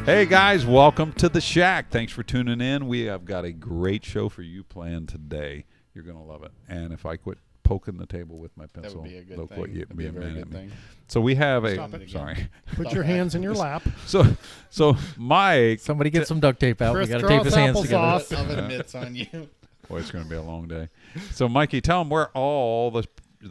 Hey guys, welcome to the Shack. Thanks for tuning in. We have got a great show for you planned today. You're going to love it. And if I quit poking the table with my pencil, that would be a good look thing. what you'd be a very mad good at me. thing. So we have Stop it again. sorry. Put your hands in your lap. So Mike. Somebody get some duct tape out. Chris, We got to draw tape his hands applesauce. together. Oven mitts on you. Boy, it's going to be a long day. So Mikey, tell them where all the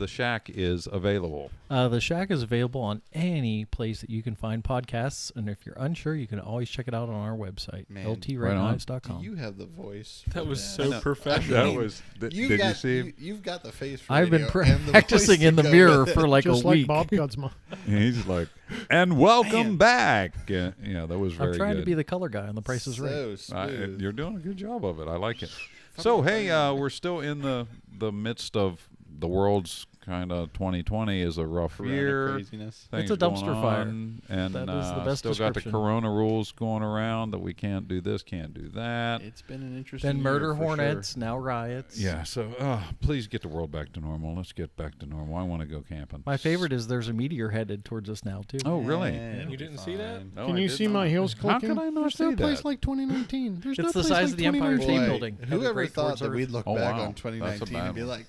Shack is available. The Shack is available on any place that you can find podcasts, and if you're unsure, you can always check it out on our website, Man, ltredknives.com. You have the voice. That was that. so professional. That was. Did you see? You've got the face for I've been radio and the practicing voice in the to go mirror with it. for like Just a like week. Bob Cudzma. He's like, and welcome back. Yeah, that was very I'm trying good. to be the color guy on The Price is Right. So smooth. You're doing a good job of it. I like it. So hey, we're still in the midst of the world's kind of 2020 is a rough Corona year. craziness. It's a Things dumpster going fire. on, and That is the best still got the description. Corona rules going around that we can't do this, can't do that. It's been an interesting Then murder year for hornets, sure. now riots. Yeah, so please get the world back to normal. Let's get back to normal. I want to go camping. My favorite is there's a meteor headed towards us now, too. Oh, really? Yeah, You didn't see that? fine. No, Can I you did see not. my heels How clicking? could I not There's see no that? place like 2019. There's no It's the place size like of the Empire 2019. State Boy, Building. Have a Whoever great thought towards that Earth. we'd look Oh, back wow. on That's a 2019 and bad be one. like,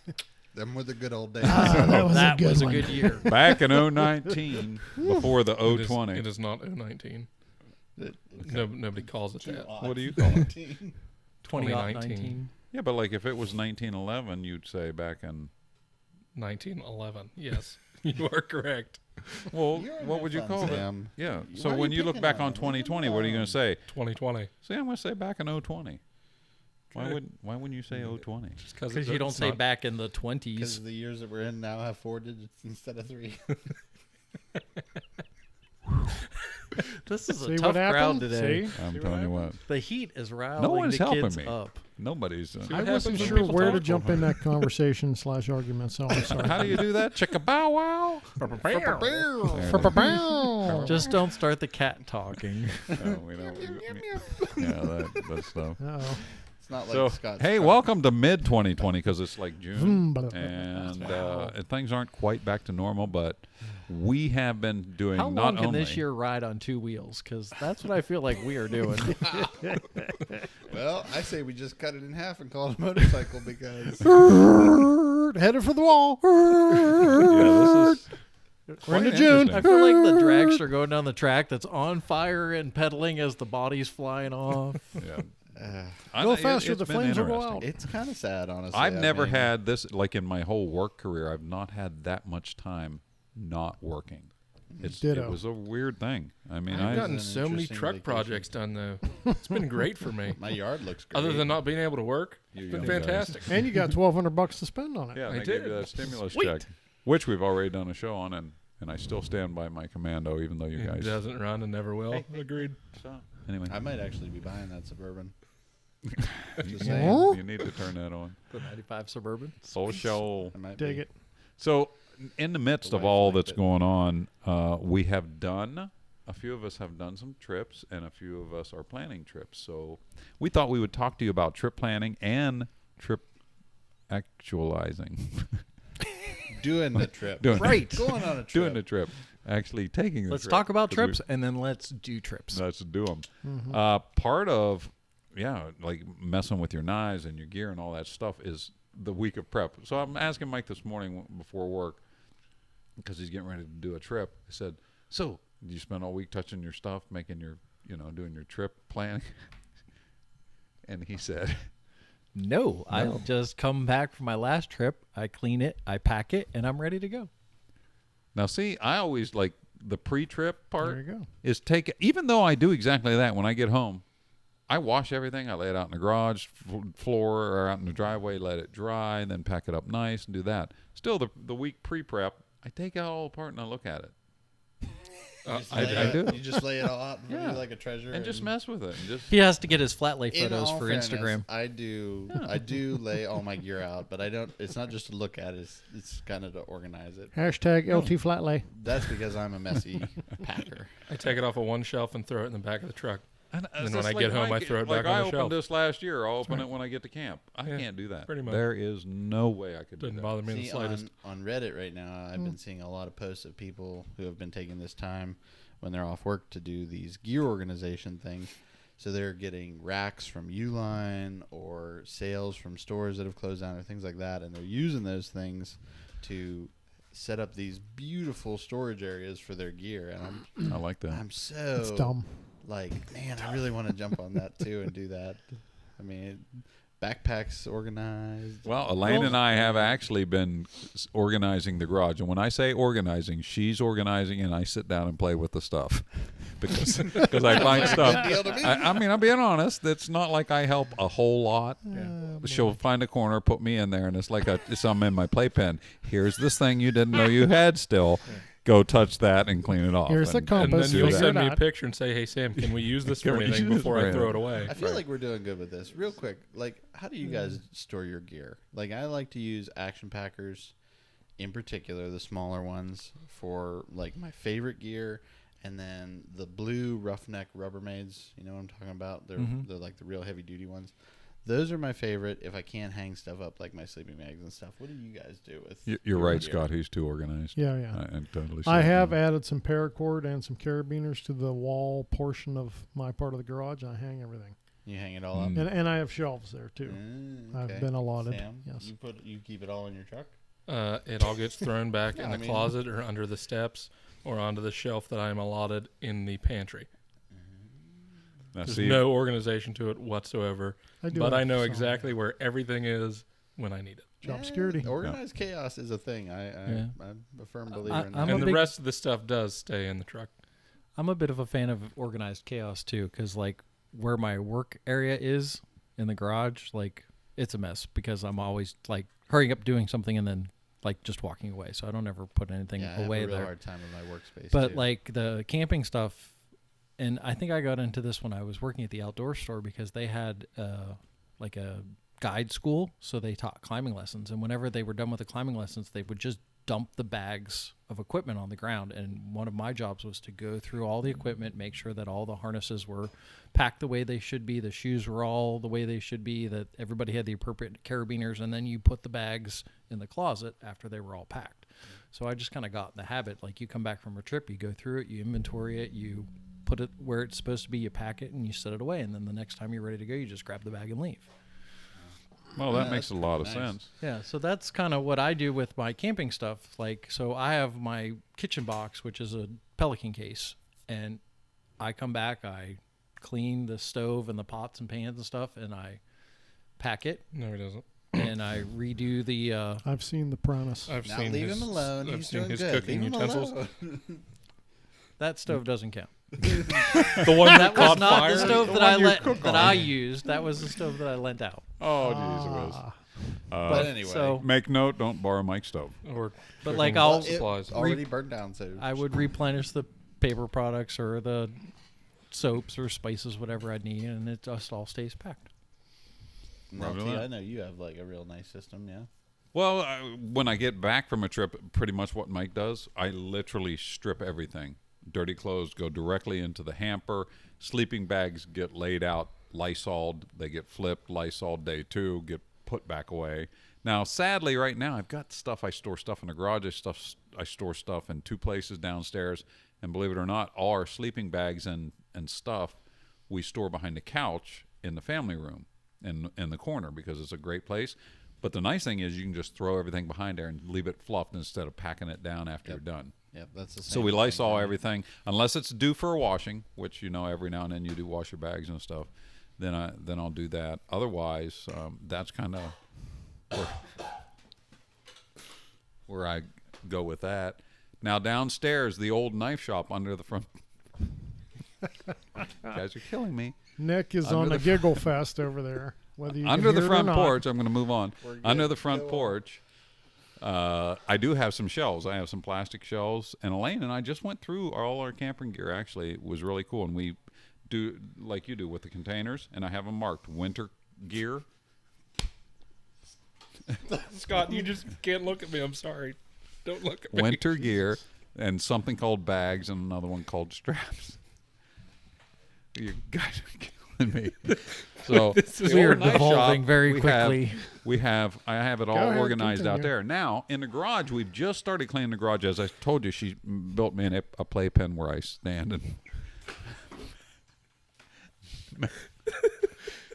them were the good old days. That was That a good was a one. good year. Back in 2019, before the It is 020. not 019. No, nobody calls it that. What do you call it? 2019. Yeah, but like if it was 1911, you'd say back in. 1911. Yes, you are correct. Well, You're what would you fun, call it? Sam. Yeah. Why So are when you you look picking back on on him? 2020, what are you going to say? 2020. See, I'm going to say back in 020. Why Okay. wouldn't you say 020? Just Because you don't say back in the Because 20s. the years that we're in now have 4 digits instead of 3. This is a See tough what crowd happened? today. See? I'm telling you what. The heat is riling No one's the helping kids me. up. Nobody's. I what wasn't happens when sure people where to talk jump over in that conversation / argument, so I'm sorry. How do you do that? Chicka bow wow. Just don't start the cat talking. No, we don't. Yeah, that stuff. Uh-oh. It's not like So, Scott. hey, welcome to mid 2020 because it's like June Wow. and things aren't quite back to normal, but we have been doing How not long can only this year ride on 2 wheels? Because that's what I feel like we are doing. Well, I say we just cut it in half and call it a motorcycle because Headed for the wall. Yeah, this is We're quite into June. I feel like the dragster going down the track that's on fire and pedaling as the body's flying off. Yeah. Go faster, it's the been flames will go interesting. out. it's kind of sad, honestly. I've I never mean, had this, like in my whole work career, I've not had that much time not working. It Ditto. was a weird thing. I mean, I've I gotten an so many interesting truck vacation. projects done though. It's been great for me. My yard looks great. Other than not being able to work, You it's been young guys. fantastic. And you got $1,200 to spend on it. yeah, I they gave did. you that stimulus Sweet. check, which we've already done a show on, and I still stand by my commando, even though you It guys. doesn't run and never will. Agreed. Anyway, I might actually be buying that Suburban. Just you saying. need to turn that on. The 95 Suburban. Social. I might Dig be. it. So, in the midst The of wife all liked that's it. going on, we have done, a few of us have done some trips, and a few of us are planning trips. So, we thought we would talk to you about trip planning and trip actualizing. Doing the trip. Doing Right. Going on a trip. Doing the trip. Actually taking the Let's trip. talk about 'Cause we- trips and then let's do trips. Let's do them. Mm-hmm. Part of, like messing with your knives and your gear and all that stuff is the week of prep. So I'm asking Mike this morning before work because he's getting ready to do a trip. I said, "So, did you spend all week touching your stuff, making your, doing your trip planning?" And he said, No, I just come back from my last trip. I clean it, I pack it, and I'm ready to go. "Now, see, I always like the pre-trip part There you go. is even though I do exactly that when I get home, I wash everything. I lay it out in the garage floor or out in the driveway, let it dry, and then pack it up nice and do that. Still, the week pre-prep, I take it all apart and I look at it. You just I lay it- do. You just lay it all out in front of Yeah. you like a treasure. And just mess with it. And just He has to get his flat lay In photos all for fairness, Instagram. I do lay all my gear out, but I don't. It's not just to look at it. It's kind of to organize it. Hashtag LT Flatlay. That's because I'm a messy packer. I take it off of one shelf and throw it in the back of the truck. And then when I get home, I throw it back I on the opened shelf. this last year. I'll open it when I get to camp. I can't do that. pretty much. There is no way I could do Doesn't that. bother me in the See, slightest. on Reddit right now, I've been seeing a lot of posts of people who have been taking this time when they're off work to do these gear organization things. So they're getting racks from Uline or sales from stores that have closed down or things like that, and they're using those things to set up these beautiful storage areas for their gear. And I like that. I'm so It's dumb. like, man, I really want to jump on that too and do that. I mean, backpacks organized. Well, Elaine and I have actually been organizing the garage. And when I say organizing, she's organizing and I sit down and play with the stuff. Because I find stuff. Deal to me. I mean, I'm being honest. It's not like I help a whole lot. She'll find a corner, put me in there, and it's like I'm in my playpen. Here's this thing you didn't know you had still. Go touch that and clean it off. Here's the And- And compass. then you'll figure send it me a out. picture and say, "Hey Sam, can we use this Can for we anything use before it I for throw it away?" I feel like we're doing good with this. Real quick, like, how do you guys store your gear? Like, I like to use action packers, in particular, the smaller ones, for like my favorite gear, and then the blue roughneck Rubbermaids. You know what I'm talking about? They're like the real heavy duty ones. Those are my favorite. If I can't hang stuff up like my sleeping bags and stuff, what do you guys do with? You're your right, gear? Scott. He's too organized. Yeah, yeah. I'm totally. I see it have now. added some paracord and some carabiners to the wall portion of my part of the garage. I hang everything, You hang it all up. Mm. and I have shelves there too. Okay. I've been allotted. Sam, Yes. you keep it all in your truck. It all gets thrown back Yeah, in I the mean- closet or under the steps or onto the shelf that I am allotted in the pantry. Now, There's see, no organization to it whatsoever, I do but have I know some exactly where everything is when I need it. job security. Organized chaos is a thing. Yeah. I'm a firm believer in I'm that. a And the big- rest of the stuff does stay in the truck. I'm a bit of a fan of organized chaos too, because like where my work area is in the garage, like it's a mess because I'm always like hurrying up doing something and then like just walking away. So I don't ever put anything Yeah, I have away a real there. hard time with my workspace. But too. like the camping stuff, and I think I got into this when I was working at the outdoor store because they had like a guide school, so they taught climbing lessons. And whenever they were done with the climbing lessons, they would just dump the bags of equipment on the ground. And one of my jobs was to go through all the equipment, make sure that all the harnesses were packed the way they should be, the shoes were all the way they should be, that everybody had the appropriate carabiners, and then you put the bags in the closet after they were all packed. So I just kind of got in the habit. Like you come back from a trip, you go through it, you inventory it, you put it where it's supposed to be, you pack it, and you set it away. And then the next time you're ready to go, you just grab the bag and leave. well, that Yeah, makes a that's lot of nice. sense. Yeah, so that's kind of what I do with my camping stuff. Like, so I have my kitchen box, which is a Pelican case, and I come back, I clean the stove and the pots and pans and stuff, and I pack it, No, he doesn't. and I redo the. I've seen the premise. I've now seen leave his, him alone. I've He's seen doing his good. cooking Leave him utensils. alone. That stove doesn't count. The one That was caught not fire. the stove The that one I you let cook that on. I used. That was the stove that I lent out. Oh, jeez, Whiz. But anyway, So, Make note: don't borrow Mike's stove. Or but cooking like I'll, supplies. already burned down. So I would replenish the paper products or the soaps or spices, whatever I need, and it just all stays packed. No, Roger T, that. I know you have like a real nice system. Yeah. Well, when I get back from a trip, pretty much what Mike does, I literally strip everything. Dirty clothes go directly into the hamper. Sleeping bags get laid out, Lysol'd. They get flipped, Lysol day 2, get put back away. Now, sadly, right now, I've got stuff. I store stuff in the garage. I store stuff in 2 places downstairs. And believe it or not, all our sleeping bags and stuff we store behind the couch in the family room in the corner because it's a great place. But the nice thing is you can just throw everything behind there and leave it fluffed instead of packing it down after Yep. you're done. Yep. That's the same. So we thing. Lysol everything unless it's due for a washing, which every now and then you do wash your bags and stuff. Then I'll do that. Otherwise, that's kind of where I go with that. Now downstairs, the old knife shop under the front. You guys are killing me. Nick is Under on the the giggle fest over there. Whether you Under can the hear it or front not. porch, I'm going to move on. We're good. Under the front Go on. porch, I do have some shelves. I have some plastic shelves, and Elaine and I just went through all our camping gear. Actually, it was really cool, and we do like you do with the containers, and I have them marked winter gear. Scott, you just can't look at me. I'm sorry. Don't look at me. Winter gear, and something called bags, and another one called straps. You guys are killing me. So We are devolving very quickly. I have it all ahead, organized out continue. there. Now, in the garage, we've just started cleaning the garage. As I told you, she built me a playpen where I stand and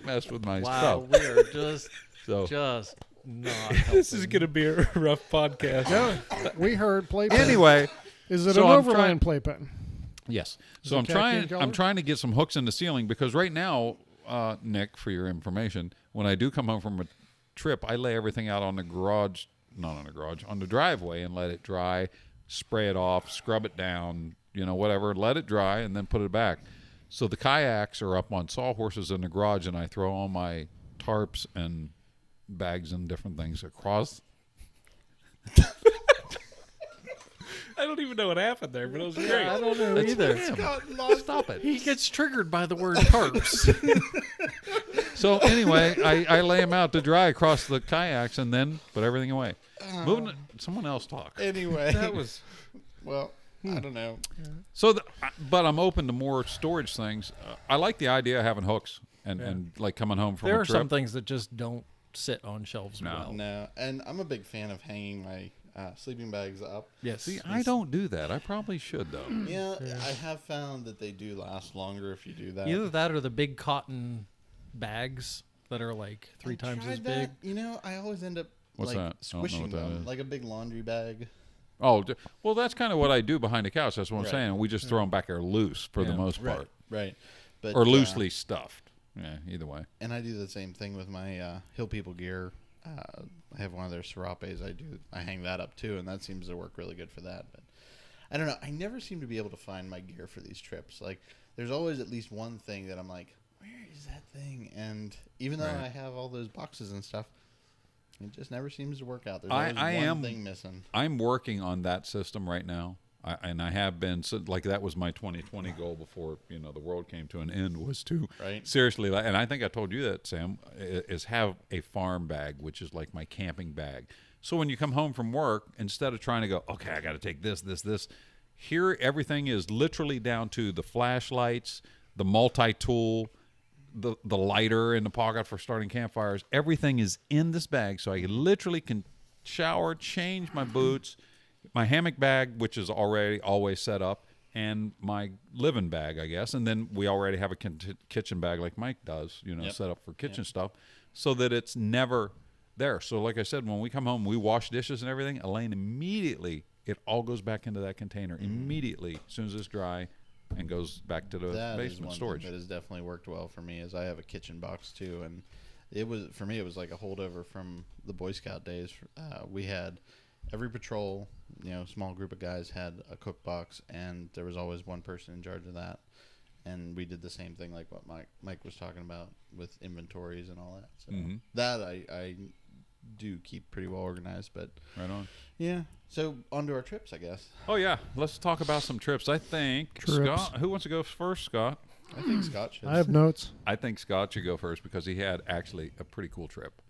mess with my Wow, stuff. we are just not. This is going to be a rough podcast. We heard playpen. Anyway, Is it so an I'm overland playpen? yes. Is So it I'm khaki trying. color? I'm trying to get some hooks in the ceiling because right now, Nick, for your information, when I do come home from a trip, I lay everything out on the garage, not on the garage, on the driveway, and let it dry, spray it off, scrub it down, whatever, let it dry, and then put it back. So the kayaks are up on sawhorses in the garage, and I throw all my tarps and bags and different things across. I don't even know what happened there, but it was great. I don't know either. Stop it. He gets triggered by the word tarps. So anyway, I lay them out to dry across the kayaks and then put everything away. Moving to, someone else talk. Anyway, That was well, I don't know. So, but I'm open to more storage things. I like the idea of having hooks and like coming home from There a are trip. some things that just don't sit on shelves No. well. No, and I'm a big fan of hanging my sleeping bags up. Yes. See, I don't do that. I probably should though. Yeah, I have found that they do last longer if you do that. Either that or the big cotton bags that are like three I times tried as big. that. I always end up What's like that? I don't know squishing what that them is. like a big laundry bag. Oh, well, that's kind of what I do behind the couch. That's what I'm Right. saying. We just throw them back there loose for the Yeah. most part, Right. But or loosely stuffed. Yeah, either way. and I do the same thing with my Hill People gear. I have one of their serapes. I hang that up too, and that seems to work really good for that. But I don't know. I never seem to be able to find my gear for these trips. Like, there's always at least one thing that I'm like, where is that thing? And even though Right. I have all those boxes and stuff, it just never seems to work out. There's I always one am- thing missing. I'm working on that system right now, and I have been. So, like that was my 2020 goal before the world came to an end. Was to Right. seriously, and I think I told you that, Sam, is have a farm bag, which is like my camping bag. So when you come home from work, instead of trying to go, okay, I got to take this, here everything is literally down to the flashlights, the multi-tool, the lighter in the pocket for starting campfires. Everything is in this bag, so I literally can shower, change my boots, my hammock bag, which is already always set up, and my living bag, I guess. And then we already have a kitchen bag like Mike does, Yep. set up for kitchen stuff, so that it's never there. So like I said, when we come home, we wash dishes and everything. Elaine immediately, it all goes back into that container immediately as soon as it's dry, and goes back to the That is basement one storage. thing that has definitely worked well for me. Is I have a kitchen box too, and it was for me. It was like a holdover from the Boy Scout days. We had every patrol, small group of guys had a cook box, and there was always one person in charge of that. And we did the same thing, like what Mike was talking about with inventories and all that. So Mhm. that I do keep pretty well organized. But Right on. yeah, so on to our trips, I guess. Oh yeah, let's talk about some trips. I think Trips. Scott. Who wants to go first? Scott. I think Scott should. I have notes. I think Scott should go first because he had actually a pretty cool trip.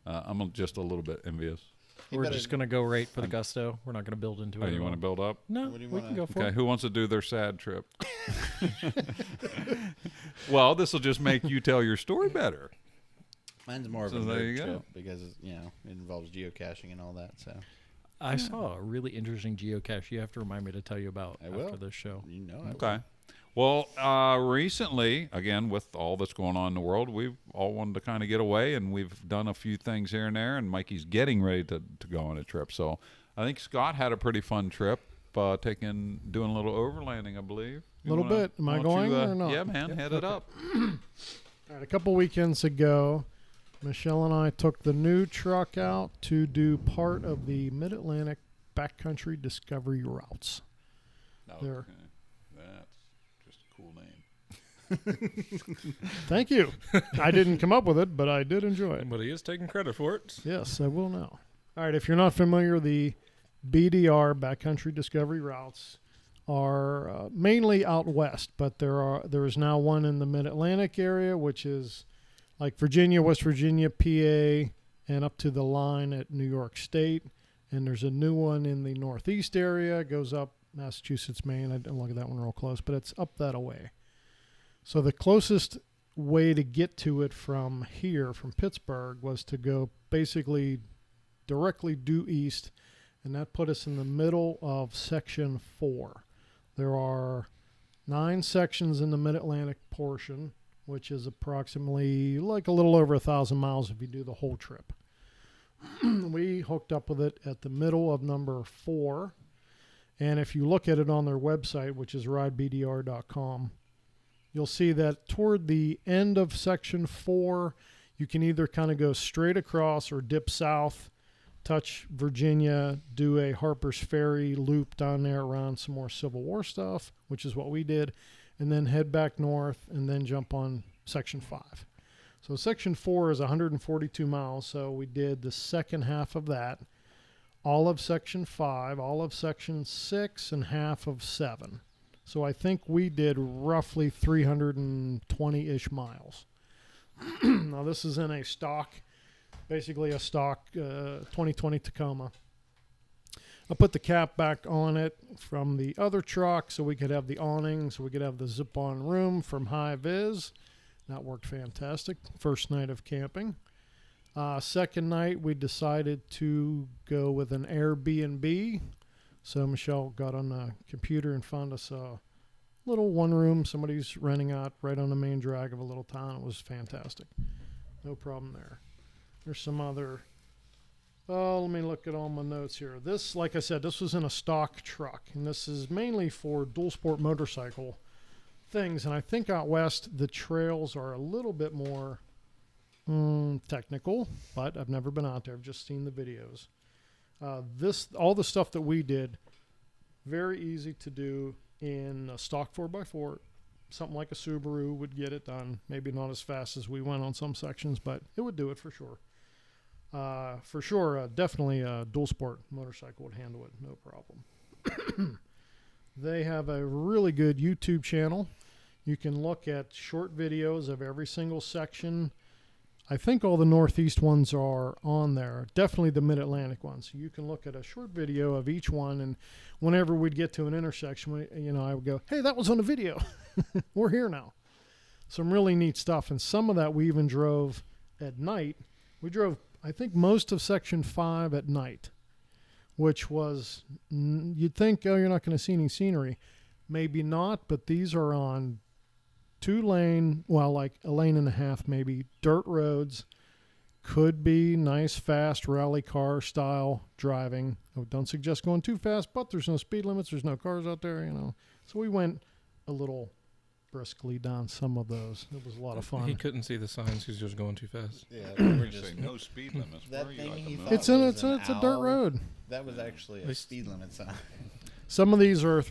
I'm just a little bit envious. He We're better- just going to go right for the gusto. We're not going to build into Oh, it. you at want to all. build up? No, What do you we wanna- can go for Okay, it. who wants to do their sad trip? Well, this will just make you tell your story better. Mine's more of So a there nerd you go. trip because it involves geocaching and all that. So I saw a really interesting geocache. You have to remind me to tell you about I after will. this show. I Okay. Well, recently, again, with all that's going on in the world, we've all wanted to kind of get away, and we've done a few things here and there, and Mikey's getting ready to go on a trip. So I think Scott had a pretty fun trip, doing a little overlanding, I believe. You Little bit. Am I why don't going or not? Yeah, man, head it up. All right, a couple weekends ago, Michelle and I took the new truck out to do part of the Mid-Atlantic backcountry discovery routes. There. Okay. That's just a cool name. Thank you. I didn't come up with it, but I did enjoy it. But he is taking credit for it. Yes, I will now. All right, if you're not familiar, the BDR backcountry discovery routes are mainly out west, but there is now one in the Mid-Atlantic area, which is like Virginia, West Virginia, PA, and up to the line at New York State. And there's a new one in the Northeast area, goes up Massachusetts, Maine. I didn't look at that one real close, but it's up that away. So the closest way to get to it from here, from Pittsburgh, was to go basically directly due east, and that put us in the middle of Section 4. There are 9 sections in the Mid-Atlantic portion, which is approximately like a little over 1,000 miles if you do the whole trip. We hooked up with it at the middle of number 4, and if you look at it on their website, which is ridebdr.com, you'll see that toward the end of Section 4, you can either kind of go straight across or dip south, touch Virginia, do a Harper's Ferry loop down there around some more Civil War stuff, which is what we did, and then head back north and then jump on Section 5. So Section 4 is 142 miles, so we did the second half of that, all of Section 5, all of Section 6, and half of 7. So I think we did roughly 320-ish miles. Now this is in a stock, basically a stock 2020 Tacoma. I put the cap back on it from the other truck so we could have the awning, so we could have the zip-on room from High Vis. That worked fantastic. First night of camping. Second night, we decided to go with an Airbnb. So Michelle got on the computer and found us a little one room somebody's renting out right on the main drag of a little town. It was fantastic. No problem there. There's some other... Oh, let me look at all my notes here. This, like I said, this was in a stock truck, and this is mainly for dual sport motorcycle things. And I think out west, the trails are a little bit more technical, but I've never been out there. I've just seen the videos. All the stuff that we did, very easy to do in a stock 4x4. Something like a Subaru would get it done. Maybe not as fast as we went on some sections, but it would do it for sure. Definitely a dual sport motorcycle would handle it, no problem. They have a really good YouTube channel. You can look at short videos of every single section. I think all the Northeast ones are on there. Definitely the Mid-Atlantic ones. So you can look at a short video of each one, and whenever we'd get to an intersection, I would go, hey, that was on the video. We're here now. Some really neat stuff, and some of that we even drove at night. We drove, I think, most of Section 5 at night, which was, you'd think, oh, you're not going to see any scenery. Maybe not, but these are on 2-lane, well, like a lane and a half maybe, dirt roads. Could be nice, fast rally car style driving. I don't suggest going too fast, but there's no speed limits. There's no cars out there, So we went a little briskly down some of those. It was a lot of fun. He couldn't see the signs because he was going too fast. Yeah, we were Just just... no speed limits. That Where are you thing at the he middle? thought It's in was it's an a dirt owl. road. That was actually a speed limit sign. Some of these are,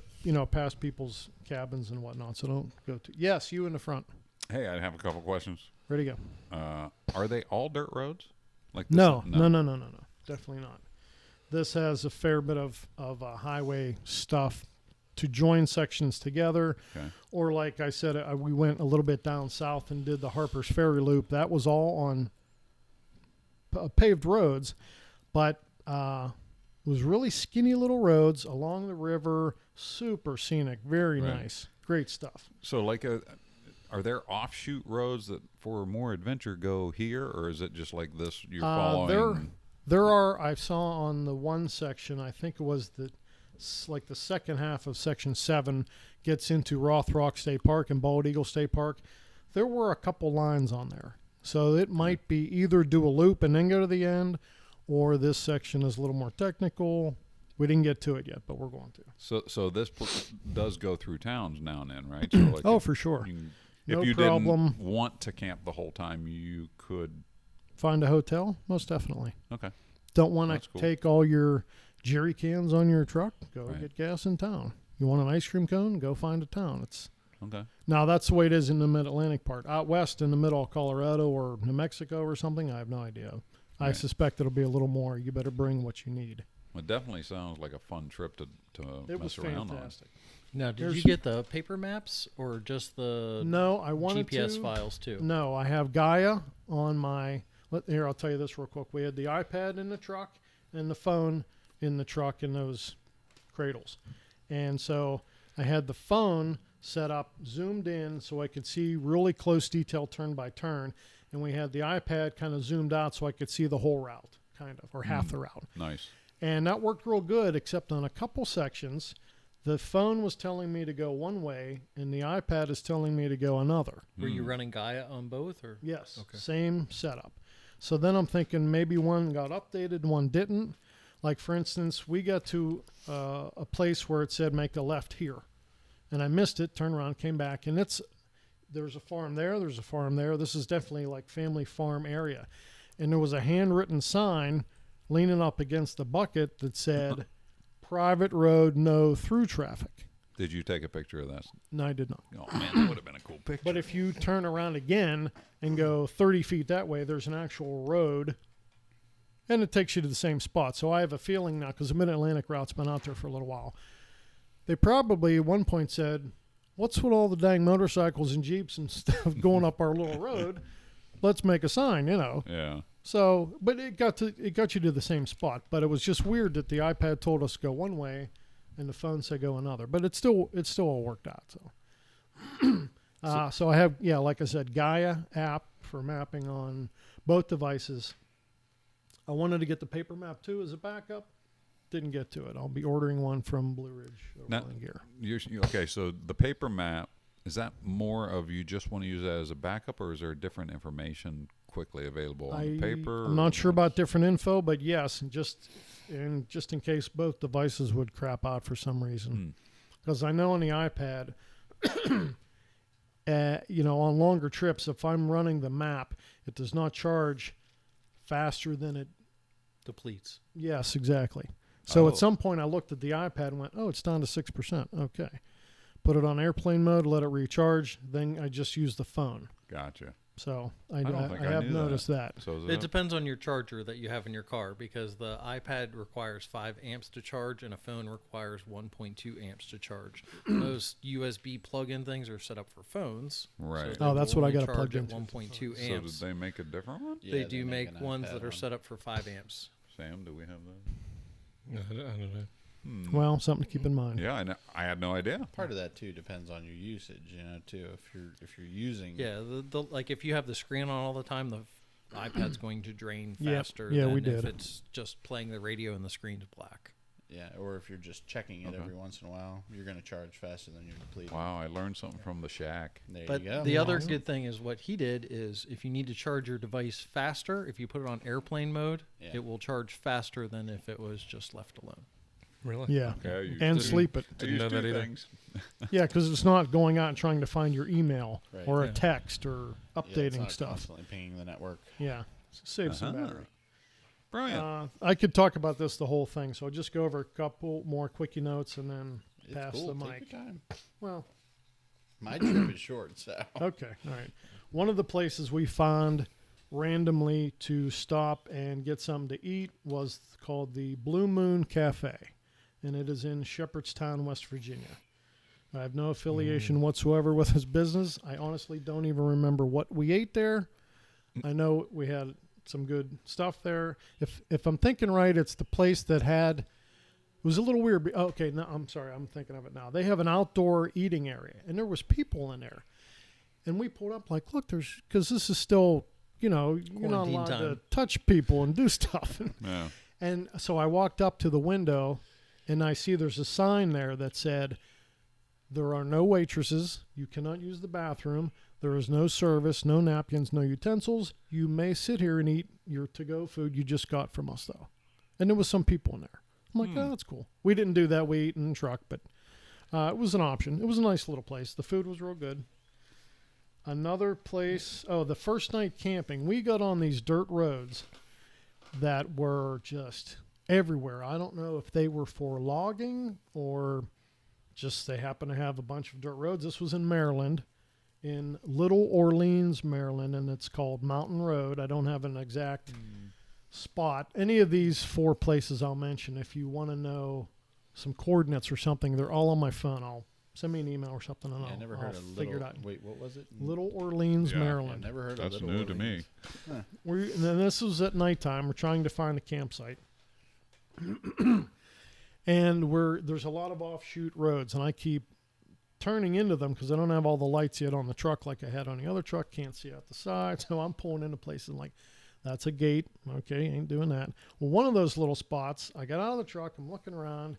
past people's cabins and whatnot, so don't go to. Yes, you in the front. Hey, I have a couple questions. Ready to go. Are they all dirt roads? Like this No. is- Definitely not. This has a fair bit of highway stuff to join sections together. Okay. Or like I said, we went a little bit down south and did the Harper's Ferry loop. That was all on paved roads, but it was really skinny little roads along the river, super scenic, very Right. nice, great stuff. So, are there offshoot roads that for more adventure go here, or is it just like this? You're following. There are. I saw on the one section. I think it was the second half of Section 7 gets into Rothrock State Park and Bald Eagle State Park. There were a couple lines on there, so it might be either do a loop and then go to the end, or this section is a little more technical. We didn't get to it yet, but we're going to. So this does go through towns now and then, right? So Oh, for sure. If No you problem. didn't want to camp the whole time, you could. Find a hotel, most definitely. Okay. Don't want That's to cool. take all your jerry cans on your truck. Go Right. get gas in town. You want an ice cream cone? Go find a town. It's Okay. Now, that's the way it is in the Mid-Atlantic part. Out west in the middle of Colorado or New Mexico or something, I have no idea. I Right. suspect it'll be a little more. You better bring what you need. It definitely sounds like a fun trip to It was mess around fantastic. Now, did There's- you get the paper maps or just the No, I wanted GPS to. files too? No, I have Gaia on my... Here, I'll tell you this real quick. We had the iPad in the truck, and the phone in the truck in those cradles. And so I had the phone set up, zoomed in, so I could see really close detail turn by turn. And we had the iPad kind of zoomed out so I could see the whole route, kind of, or half the route. Nice. And that worked real good, except on a couple sections, the phone was telling me to go one way, and the iPad is telling me to go another. Were you running Gaia on both, or? Yes, Okay. same setup. So then I'm thinking maybe one got updated and one didn't. Like, for instance, we got to a place where it said make a left here. And I missed it, turned around, came back, and there's a farm there, there's a farm there. This is definitely like family farm area. And there was a handwritten sign leaning up against the bucket that said, private road, no through traffic. Did you take a picture of that? No, I did not. Oh, man, that would have been a cool picture. But if you turn around again and go 30 feet that way, there's an actual road, and it takes you to the same spot. So I have a feeling now, because the Mid-Atlantic route's been out there for a little while, they probably at one point said, what's with all the dang motorcycles and Jeeps and stuff going up our little road? Let's make a sign, you know. Yeah. So, but it got you to the same spot. But it was just weird that the iPad told us to go one way and the phone said go another. But it still all worked out. So, so I have, like I said, Gaia app for mapping on both devices. I wanted to get the paper map too as a backup. Didn't get to it. I'll be ordering one from Blue Ridge Overland Gear. Okay, so the paper map, is that more of you just want to use that as a backup, or is there different information quickly available on the paper? I'm not sure about different info, but yes, just in case both devices would crap out for some reason. Because I know on the iPad, on longer trips, if I'm running the map, it does not charge faster than it Depletes. Yes, exactly. So at some point I looked at the iPad and went, oh, it's down to 6%. Okay. Put it on airplane mode, let it recharge. Then I just use the phone. Gotcha. So I don't think I have knew noticed that. So It depends on your charger that you have in your car, because the iPad requires 5 amps to charge and a phone requires 1.2 amps to charge. Most USB plug-in things are set up for phones. Right. Oh, that's what I got to charge plug at into. 1.2 So did amps. they make a different one? Yeah, They do make an ones iPad that are one. set up for 5 amps. Sam, do we have that? I don't know. Well, something to keep in mind. Yeah, I had no idea. Part of that too depends on your usage, too. If you're using, Yeah, the like if you have the screen on all the time, the iPad's going to drain Yep. faster Yeah, than we if did. it's just playing the radio and the screen's black. yeah, or if you're just checking it Okay. every once in a while, you're going to charge faster than you're depleting. Wow, I learned something from the shack. There But you go. the other good thing is what he did is if you need to charge your device faster, if you put it on airplane mode, Yeah. it will charge faster than if it was just left alone. Really? Yeah. Okay, I used And two- sleep it. I Didn't used know two that either. things. Yeah, because it's not going out and trying to find your email Right. or a Yeah. text or Yeah, it's updating not stuff. constantly pinging the network. Yeah. Save some Uh-huh. battery. Brilliant. I could talk about this the whole thing, so I'll just go over a couple more quickie notes and then It's pass cool. the Take mic. your time. Well, My trip is short, so okay, all right. One of the places we found randomly to stop and get something to eat was called the Blue Moon Cafe, and it is in Shepherdstown, West Virginia. I have no affiliation whatsoever with his business. I honestly don't even remember what we ate there. I know we had some good stuff there. If I'm thinking right, it's the place that had, it was a little weird. Okay, no, I'm sorry, I'm thinking of it now. They have an outdoor eating area, and there was people in there. And we pulled up like, look, because this is still, you're not Quarantine allowed to time. touch people and do stuff. Yeah. And so I walked up to the window, and I see there's a sign there that said, there are no waitresses. You cannot use the bathroom. There is no service, no napkins, no utensils. You may sit here and eat your to-go food you just got from us, though. And there was some people in there. I'm like, oh, that's cool. We didn't do that. We ate in the truck, but it was an option. It was a nice little place. The food was real good. Another place, the first night camping, we got on these dirt roads that were just everywhere. I don't know if they were for logging or just they happen to have a bunch of dirt roads. This was in Maryland, in Little Orleans, Maryland, and it's called Mountain Road. I don't have an exact spot. Any of these 4 places I'll mention, if you want to know some coordinates or something, they're all on my phone. Send me an email or something, and I I'll never heard of figure Little. it out. Wait, what was it? Little Orleans, Yeah. I Maryland. never heard That's of Little new to me. Orleans. And then this was at nighttime. We're trying to find a campsite. And there's a lot of offshoot roads, and I keep turning into them because I don't have all the lights yet on the truck like I had on the other truck. Can't see out the side. So I'm pulling into places like, that's a gate. Okay, ain't doing that. Well, one of those little spots, I got out of the truck. I'm looking around,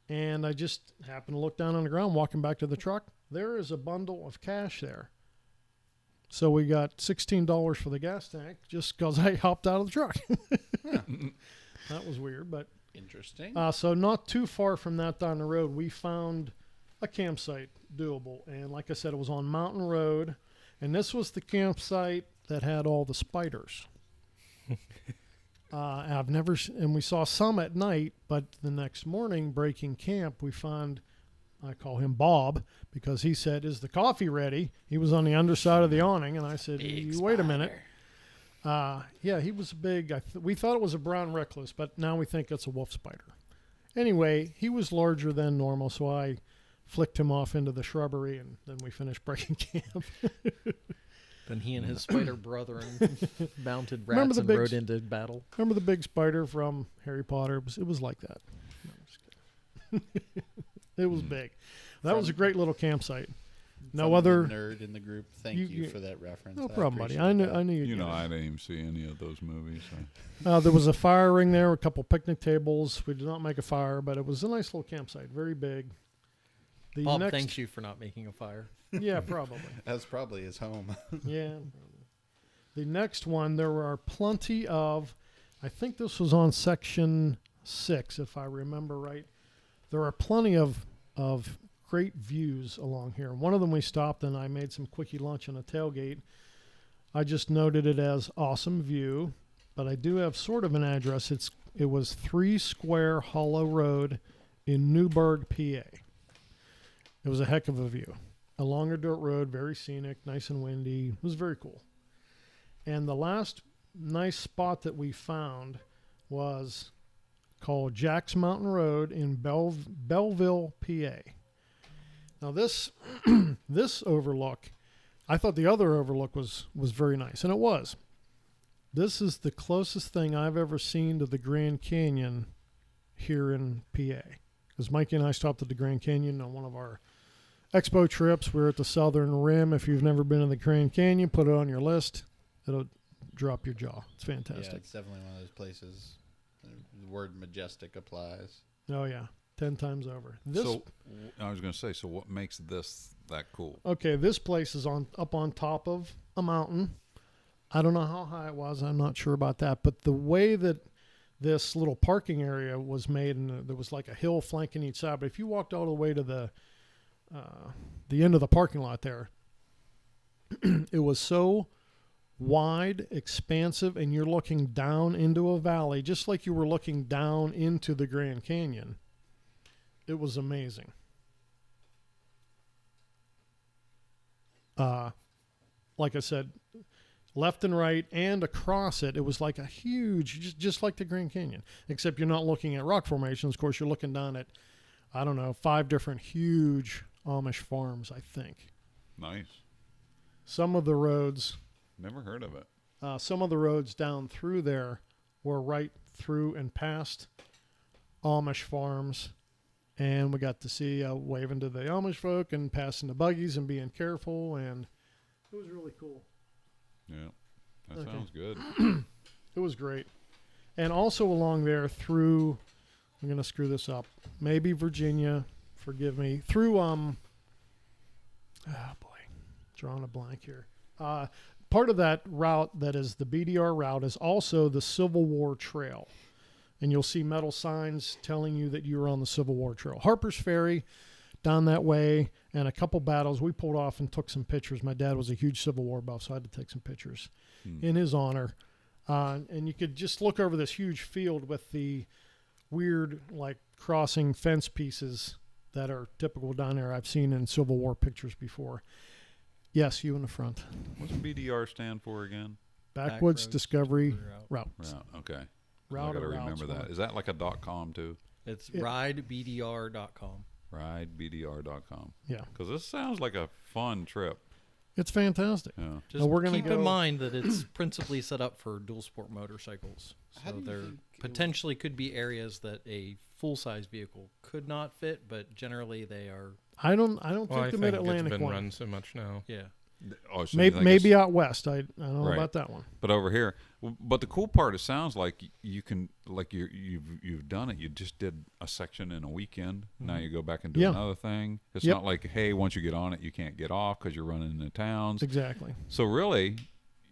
and I just happened to look down on the ground, walking back to the truck. There is a bundle of cash there. So we got $16 for the gas tank just because I hopped out of the truck. That was weird, but Interesting. so not too far from that down the road, we found a campsite doable. And like I said, it was on Mountain Road. And this was the campsite that had all the spiders. I've never, and we saw some at night, but the next morning breaking camp, we found, I call him Bob because he said, "Is the coffee ready?" He was on the underside of the awning. And I said, "Wait a minute." Yeah, he was big. We thought it was a brown recluse, but now we think it's a wolf spider. Anyway, he was larger than normal, so I flicked him off into the shrubbery, and then we finished breaking camp. Then he and his spider brethren mounted Remember rats the and big rode into battle. Remember the big spider from Harry Potter? It was like that. No, I'm just kidding. It was big. That was a great little campsite. No From other the nerd in the group. Thank you for that reference. No I problem, buddy. appreciate that. I knew you'd You know, get it. I didn't even see any of those movies. So. There was a fire ring there, a couple picnic tables. We did not make a fire, but it was a nice little campsite, very big. The Bob next, thanks you for not making a fire. Yeah, probably. That's probably his home. Yeah. Probably. The next one, there are plenty of, I think this was on section 6, if I remember right. There are plenty of great views along here. One of them we stopped and I made some quickie lunch on a tailgate. I just noted it as awesome view, but I do have sort of an address. It was 3 Square Hollow Road in Newburgh, PA. It was a heck of a view. Along a dirt road, very scenic, nice and windy. It was very cool. And the last nice spot that we found was called Jack's Mountain Road in Belleville, PA. Now this this overlook, I thought the other overlook was very nice, and it was. This is the closest thing I've ever seen to the Grand Canyon here in PA. Because Mikey and I stopped at the Grand Canyon on one of our expo trips. We were at the southern rim. If you've never been to the Grand Canyon, put it on your list. It'll drop your jaw. It's fantastic. Yeah, it's definitely one of those places. The word majestic applies. Oh, yeah. 10 times over. So I was going to say, so what makes this that cool? Okay, this place is up on top of a mountain. I don't know how high it was. I'm not sure about that. But the way that this little parking area was made, and there was like a hill flanking each side. But if you walked all the way to the end of the parking lot there, it was so wide, expansive, and you're looking down into a valley, just like you were looking down into the Grand Canyon. It was amazing. Like I said, left and right and across it, it was like a huge, just like the Grand Canyon, except you're not looking at rock formations. Of course, you're looking down at, 5 different huge Amish farms, I think. Nice. Some of the roads... Never heard of it. Some of the roads down through there were right through and past Amish farms. And we got to see waving to the Amish folk and passing the buggies and being careful. And it was really cool. Yeah, that Okay. sounds good. It was great. And also along there through, I'm going to screw this up, maybe Virginia, forgive me, through, drawing a blank here. Part of that route that is the BDR route is also the Civil War Trail. And you'll see metal signs telling you that you're on the Civil War Trail. Harper's Ferry, down that way, and a couple battles. We pulled off and took some pictures. My dad was a huge Civil War buff, so I had to take some pictures in his honor. And you could just look over this huge field with the weird, like, crossing fence pieces that are typical down there. I've seen in Civil War pictures before. Yes, you in the front. What's BDR stand for again? Backwoods Discovery Route. Yeah, okay. I Route got to or remember routes, that. Is that like a .com too? It's Yeah. ridebdr.com. RideBDR.com. Yeah. Because this sounds like a fun trip. It's fantastic. Yeah. Just we're gonna keep go- in mind that it's principally set up for dual sport motorcycles. How So do you there think it potentially could be areas that a full-size vehicle could not fit, but generally they are. I don't Well, I think the think it's Mid-Atlantic been one. run so much now. Yeah. Oh, so you Maybe think maybe it's- out west. I don't know Right. about that one. But over here, but the cool part, it sounds like you can, like you've done it. You just did a section in a weekend. Now you go back and do Yeah. another thing. It's Yep. not like, hey, once you get on it, you can't get off because you're running into towns. Exactly. So really,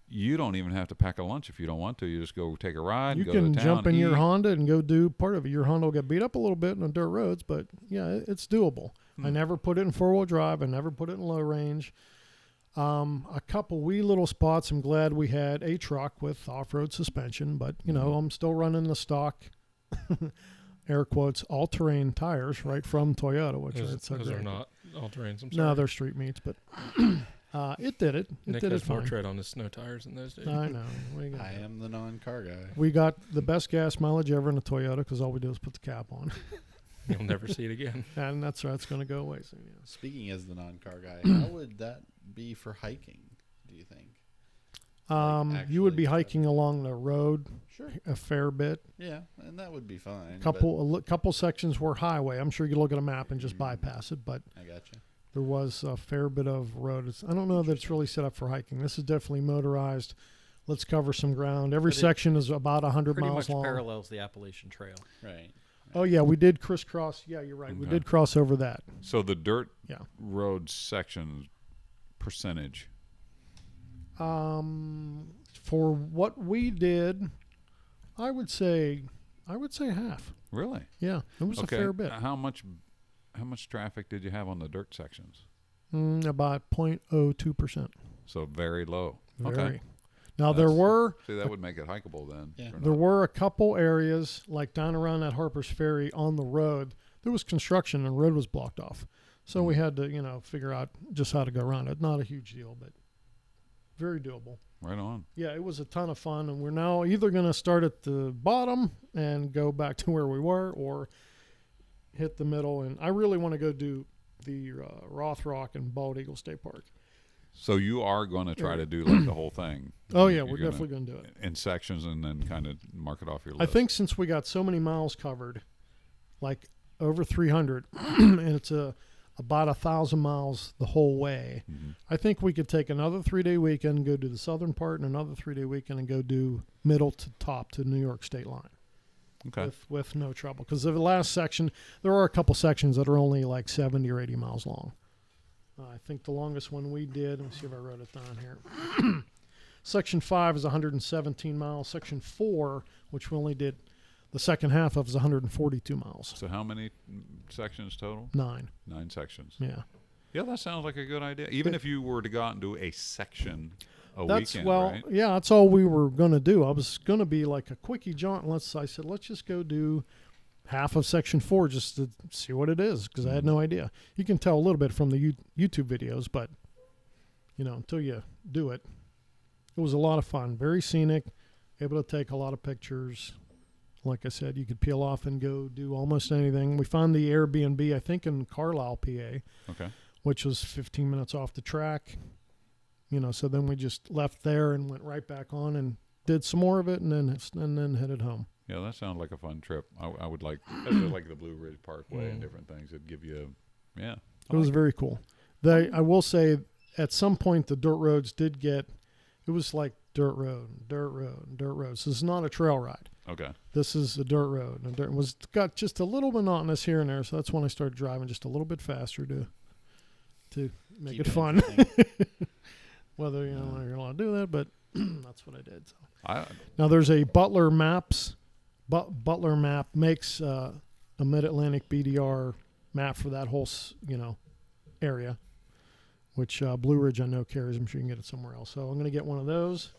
you don't even have to pack a lunch if you don't want to. You just go take a ride. You go can to town, jump in your eat. Honda and go do part of it. Your Honda will get beat up a little bit on dirt roads, but yeah, it's doable. I never put it in 4-wheel drive. I never put it in low range. A couple wee little spots. I'm glad we had a truck with off-road suspension, but I'm still running the stock, air quotes, all-terrain tires right from Toyota, which is so Those are great. not all-terrains. I'm sorry. No, they're street meets, but it did it. It Nick did has it more fine. tread on his snow tires in those days. I know. We got I that. am the non-car guy. We got the best gas mileage ever in a Toyota because all we do is put the cap on, You'll never see it again. and that's going to go away soon. Yeah. Speaking as the non-car guy, how would that be for hiking, do you think? You would be actually, hiking along the road Sure. a fair bit. Yeah, and that would be fine. Couple sections were highway. I'm sure you could look at a map and just bypass it, but but I got you. there was a fair bit of road. I don't know that it's really set up for hiking. This is definitely motorized. Let's cover some ground. Every But it section is about 100 Pretty miles much long. parallels the Appalachian Trail. Right. Oh yeah, we did crisscross. Yeah, you're right. We Okay. did cross over that. So the dirt Yeah. road section percentage. For what we did, I would say half. Really? Yeah, it was a fair bit. How much traffic did you have on the dirt sections? About 0.02%. So very low. Very. Okay. Now there That's- were See, that would make it hikeable then. Yeah. or there not. were a couple areas like down around that Harper's Ferry on the road. There was construction and the road was blocked off, so we had to figure out just how to go around it. Not a huge deal, but very doable. Right on. Yeah, it was a ton of fun, and we're now either going to start at the bottom and go back to where we were, or hit the middle. And I really want to go do the Rothrock and Bald Eagle State Park. So you are going to try to do like the whole thing. Oh yeah, You're we're gonna- definitely going to do it. in sections and then kind of mark it off your I list. think since we got so many miles covered, like over 300, and it's about 1,000 miles the whole way. Mhm. I think we could take another 3-day weekend and go do the southern part, and another 3-day weekend and go do middle to top to New York state line Okay. with no trouble. Because the last section, there are a couple sections that are only like 70 or 80 miles long. I think the longest one we did, let me see if I wrote it down here. Section 5 is 117 miles. Section 4, which we only did the second half of, is 142 miles. So how many sections total? 9. 9 sections. Yeah. Yeah, that sounds like a good idea. Even if you were to go out and do a section a That's weekend, well, right? yeah, that's all we were going to do. I was going to be like a quickie jaunt. I said, let's just go do half of section 4 just to see what it is, because I had no idea. You can tell a little bit from the YouTube videos, but until you do it, it was a lot of fun. Very scenic, able to take a lot of pictures. Like I said, you could peel off and go do almost anything. We found the Airbnb, I think, in Carlisle, PA, Okay. which was 15 minutes off the track. So then we just left there and went right back on and did some more of it, and then headed home. Yeah, that sounds like a fun trip. I would like, especially like the Blue Ridge Parkway and different things that give you, yeah. It was very cool. I will say, at some point, the dirt roads did get. It was like dirt road, dirt road, dirt road. So this is not a trail ride. Okay. This is a dirt road, and it was got just a little monotonous here and there. So that's when I started driving just a little bit faster to make Keep it fun. interesting. Whether you're allowed to do that, but that's what I did. So. Now there's a Butler Maps. Butler Map makes a Mid-Atlantic BDR map for that whole area, which Blue Ridge I know carries. I'm sure you can get it somewhere else. So I'm going to get one of those,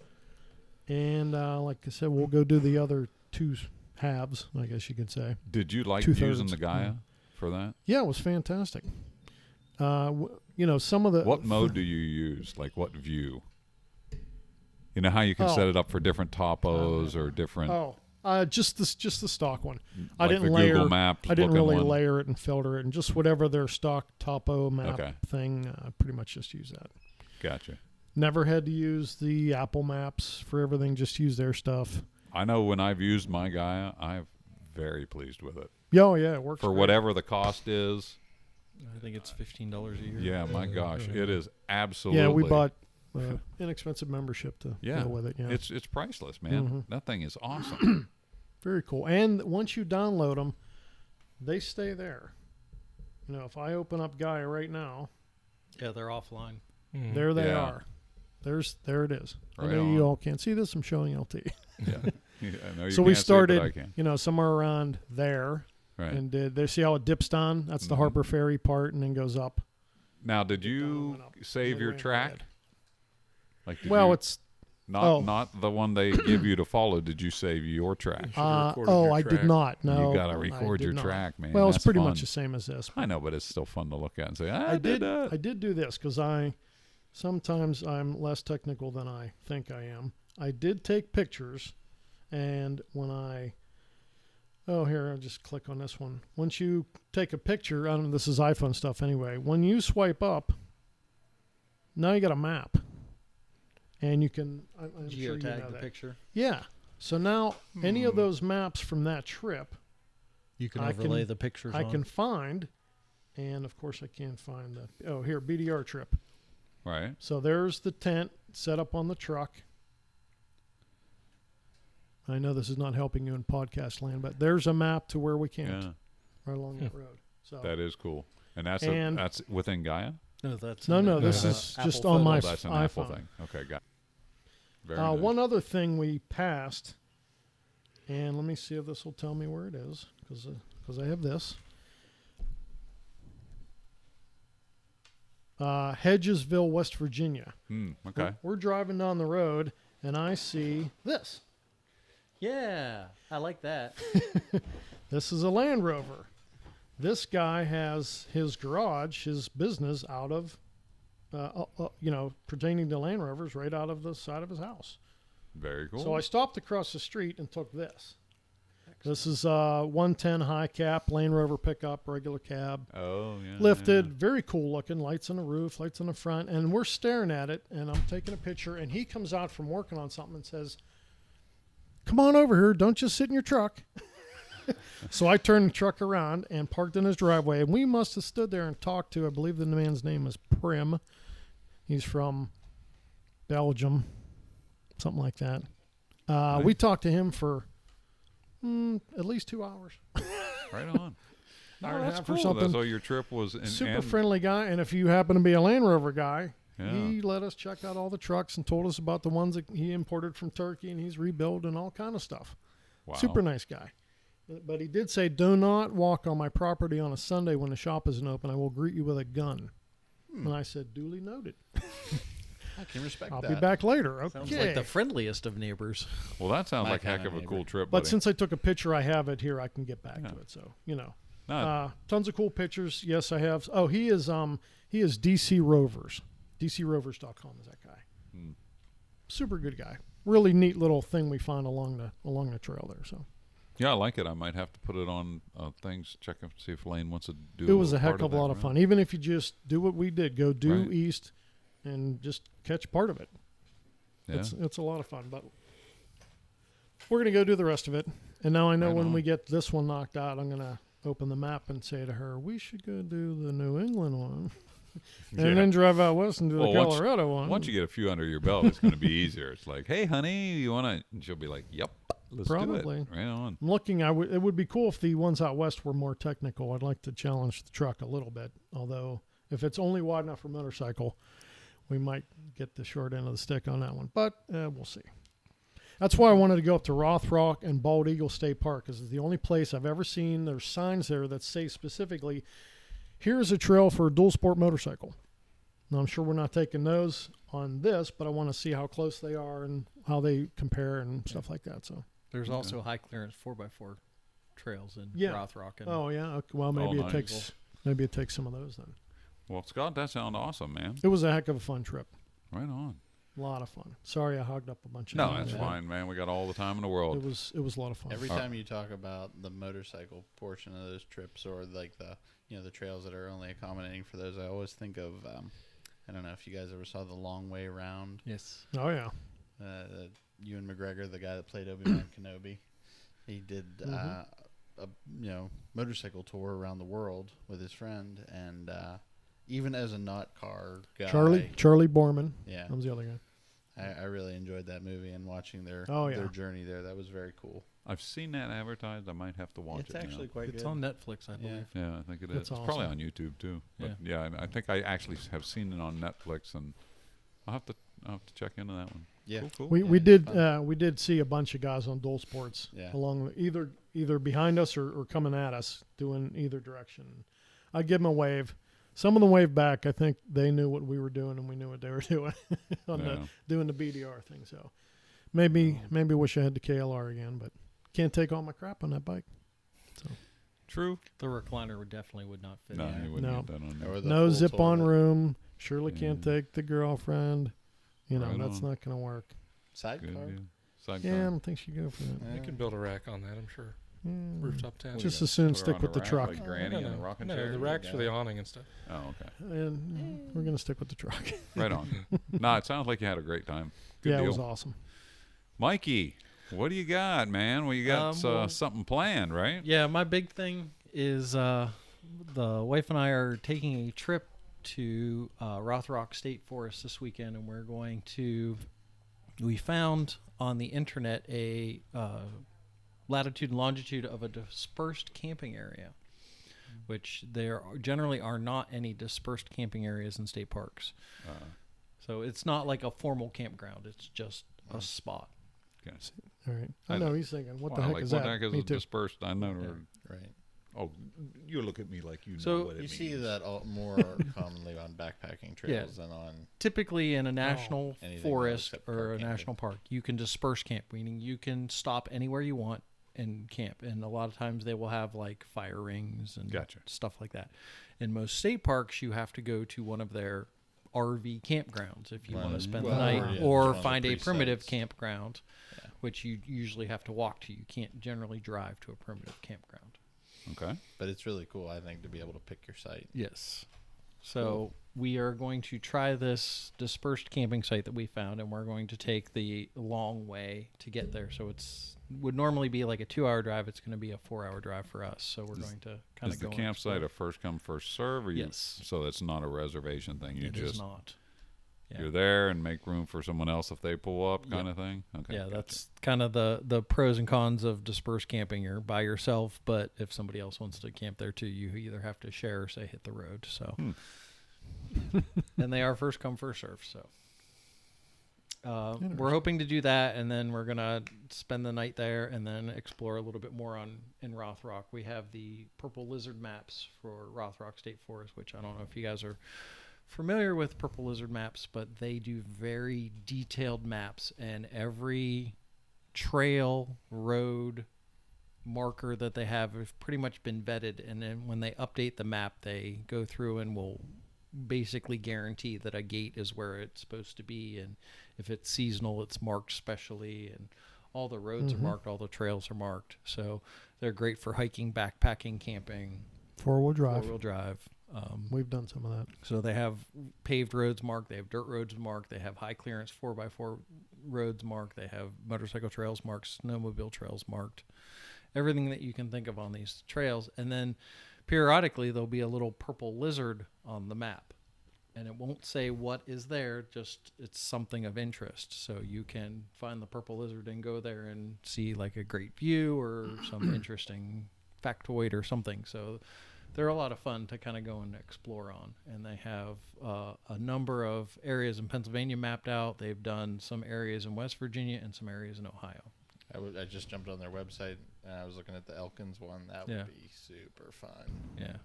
and like I said, we'll go do the other 2 halves, I guess you could say. Did you like 2/3. using the Gaia for that? Yeah, it was fantastic. Some of the What mode do you use? Like what view? You know how you can set it up for different topos or different. Just the stock one. I like didn't the layer. Google Maps I didn't looking really one? layer it and filter it, and just whatever their stock topo map Okay. thing. Pretty much just use that. Gotcha. Never had to use the Apple Maps for everything. Just use their stuff. I know when I've used my Gaia, I'm very pleased with it. Oh yeah, it works For great. whatever the cost is. I think it's $15 a year. Yeah, my gosh, it is absolutely. Yeah, we bought inexpensive membership to Yeah, go with it. Yeah, it's priceless, man. Mhm. That thing is awesome. very cool. And once you download them, they stay there. You know, if I open up Gaia right now, Yeah, they're offline. Mhm. there they Yeah. are. There it is. I Right know on. you all can't see this. I'm showing LT. Yeah. I know you So we can't see it, but I started, can. you know, somewhere around there, Right. and they see how it dips down. That's the Mhm. Harper Ferry part, and then goes up. Now, did Dipped down and you went up. save your Midway in track? red. Like, did Well, you, it's not the one they give you to follow. Did you save your track? Should have recorded oh, your I track. did not. No, you gotta I record did your not. track, man. Well, it's That's pretty fun. much the same as this. I know, but it's still fun to look at and say, I did that. I did do this because sometimes I'm less technical than I think I am. I did take pictures, and when here, I'll just click on this one. Once you take a picture, I don't know, this is iPhone stuff anyway. When you swipe up, now you got a map, and you can I'm sure you Geotag know the that. picture. Yeah. So now any of those maps from that trip, You can I overlay can- the pictures I on. can find, and of course I can't find here BDR trip. Right. So there's the tent set up on the truck. I know this is not helping you in podcast land, but there's a map to where we camped Yeah. right along that road. So That is cool. And that's And- that's within Gaia? No, that's no, in this the, is Apple just on my Oh, that's an iPhone. Apple thing. Okay, got it. Very nice. One other thing we passed, and let me see if this will tell me where it is, because I have this. Hedgesville, West Virginia. Okay. We're driving down the road, and I see this. Yeah, I like that. This is a Land Rover. This guy has his garage, his business out of, pertaining to Land Rovers, right out of the side of his house. Very cool. So I stopped across the street and took this. This is a 110 high cap Land Rover pickup, regular cab, oh, yeah. lifted, very cool looking, lights on the roof, lights on the front, and we're staring at it, and I'm taking a picture, and he comes out from working on something and says, "Come on over here, don't just sit in your truck." So I turned the truck around and parked in his driveway, and we must have stood there and talked to, I believe the man's name is Prim. He's from Belgium, something like that. Nice. We talked to him for at least 2 hours. Right on. Hour No, and a that's half or cool. something. So your trip was Super friendly guy, and if you happen to be a Land Rover guy, Yeah. he let us check out all the trucks and told us about the ones that he imported from Turkey, and he's rebuilt and all kind of stuff. Wow. Super nice guy. But he did say, "Do not walk on my property on a Sunday when the shop isn't open. I will greet you with a gun." And I said, "Duly noted. I can respect I'll that. be back later." Okay. Sounds like the friendliest of neighbors. Well, that sounds My like a heck kinda of a neighbor. cool trip, But buddy. since I took a picture, I have it here. I can get back Yeah. to it. So, you know, No, tons of cool pictures. Yes, I have. Oh, he is DC Rovers. DCRovers.com is that guy. Super good guy. Really neat little thing we found along the trail there. So yeah, I like it. I might have to put it on things, check and see if Lane wants to do it was a little heck part of a lot of that, fun. Even if you just do what we did, go due Right. east and just catch part of it. Yeah. It's a lot of fun. But we're gonna go do the rest of it. And now I know Right when on. we get this one knocked out, I'm gonna open the map and say to her, "We should go do the New England one." Yeah. And then drive out west and do Well, the once- Colorado one. Once you get a few under your belt, it's going to be easier. It's like, hey, honey, you want to? And she'll be like, yep, let's Probably. do it. Right on. I'm looking. It would be cool if the ones out west were more technical. I'd like to challenge the truck a little bit. Although, if it's only wide enough for motorcycle, we might get the short end of the stick on that one. But we'll see. That's why I wanted to go up to Rothrock and Bald Eagle State Park, because it's the only place I've ever seen there's signs there that say specifically, "Here's a trail for a dual sport motorcycle." Now, I'm sure we're not taking those on this, but I want to see how close they are and how they compare and stuff like that. So. There's Okay. also high clearance 4x4 trails in Yeah. Rothrock. And Oh yeah. Okay. Well, maybe nice. it takes some of those then. Well, Scott, that sounds awesome, man. It was a heck of a fun trip. Right on. A lot of fun. Sorry, I hogged up a bunch of No, time that's there. fine, man. We got all the time in the It world. was a lot of fun. Every All time you talk about the motorcycle portion of those trips, or like the trails that are only accommodating for those, I always think of I don't know if you guys ever saw The Long Way Around. Yes. Oh yeah. Ewan McGregor, the guy that played Obi-Wan Kenobi, he did a motorcycle tour around the world with his friend, and even as a not car guy, Charlie Borman. yeah, That was the other guy. I really enjoyed that movie and watching their journey there. That was very cool. I've seen that advertised. I might have to watch It's it. actually quite It's good. on Netflix, I believe. Yeah, I think it is. That's It's probably awesome. on YouTube too. But yeah, I think I actually have seen it on Netflix, and I'll have to check into that one. Yeah. Cool. We Yeah, we did see a bunch of guys on Dole Sports Yeah. along either behind us or coming at us doing either direction. I give them a wave. Some of them waved back. I think they knew what we were doing and we knew what they were doing doing the BDR thing. So maybe wish I had the KLR again, but can't take all my crap on that bike. So True. The recliner would not fit. No, in. you wouldn't No. get that on there. Or the no full zip on toilet. room. Surely can't Yeah. take the girlfriend. Right That's on. not going to work. Good Sidecar. deal. Sidecar. Yeah, I don't think she'd go for that. You can build a rack on that, I'm sure. Yeah. Rooftop tent. Just What as soon put her stick on with the rack truck. Like Granny in a rocking no, chair. the racks for the awning and stuff. Oh, okay. And we're going to stick with the truck. Right on. No, it sounds like you had a great time. Good yeah, deal. it was awesome. Mikey, what do you got, man? Well, you got Well, something planned, right? Yeah, my big thing is the wife and I are taking a trip to Rothrock State Forest this weekend, and we're going to. We found on the internet a latitude and longitude of a dispersed camping area, which there generally are not any dispersed camping areas in state parks. So it's not like a formal campground; it's just a spot. Okay. All right. I I know know. he's thinking, what Wow, the heck like, is what that? the heck is Me a too. dispersed? I know. Right. Oh, you look at me like you know So- what it You means. see that more commonly on backpacking trails than on. Typically in a national Anything forest except or park a camping. national park, you can disperse camp, meaning you can stop anywhere you want and camp. And a lot of times they will have like fire rings and Gotcha. stuff like that. In most state parks, you have to go to one of their RV campgrounds if you want to Right. spend Well, the night, yeah, just or one of the find a primitive presets. campground, Yeah. which you usually have to walk to. You can't generally drive to a primitive campground. Okay. But it's really cool, I think, to be able to pick your site. Yes. So we are going to try this dispersed camping site that we found, and we're going to take the long way to get there. So would normally be like a 2-hour drive. It's going to be a 4-hour drive for us. So we're going to kind Is of the go. campsite a first come first serve? Or you, Yes. So it's not a reservation thing. You It is just not. Yeah. you're there and make room for someone else if they pull up, kind of thing. Okay. Yeah, gotcha. that's kind of the pros and cons of dispersed camping. You're by yourself, but if somebody else wants to camp there too, you either have to share or say hit the road. So, and they are first come first serve. So, we're hoping to do that, and then we're gonna spend the night there, and then explore a little bit more in Rothrock. We have the Purple Lizard maps for Rothrock State Forest, which I don't know if you guys are familiar with Purple Lizard maps, but they do very detailed maps, and every trail, road, marker that they have pretty much been vetted, and then when they update the map, they go through and will basically guarantee that a gate is where it's supposed to be, and if it's seasonal, it's marked specially, and all the roads are marked, all the trails are marked. So they're great for hiking, backpacking, camping, 4-wheel drive. four-wheel drive. We've done some of that. So they have paved roads marked, they have dirt roads marked, they have high clearance 4x4 roads marked, they have motorcycle trails marked, snowmobile trails marked, everything that you can think of on these trails. And then periodically there'll be a little purple lizard on the map, and it won't say what is there, just it's something of interest. So you can find the purple lizard and go there and see like a great view or some interesting factoid or something. So they're a lot of fun to kind of go and explore on. And they have a number of areas in Pennsylvania mapped out. They've done some areas in West Virginia and some areas in Ohio. I just jumped on their website and I was looking at the Elkins one. That Yeah. would be super fun. Yeah.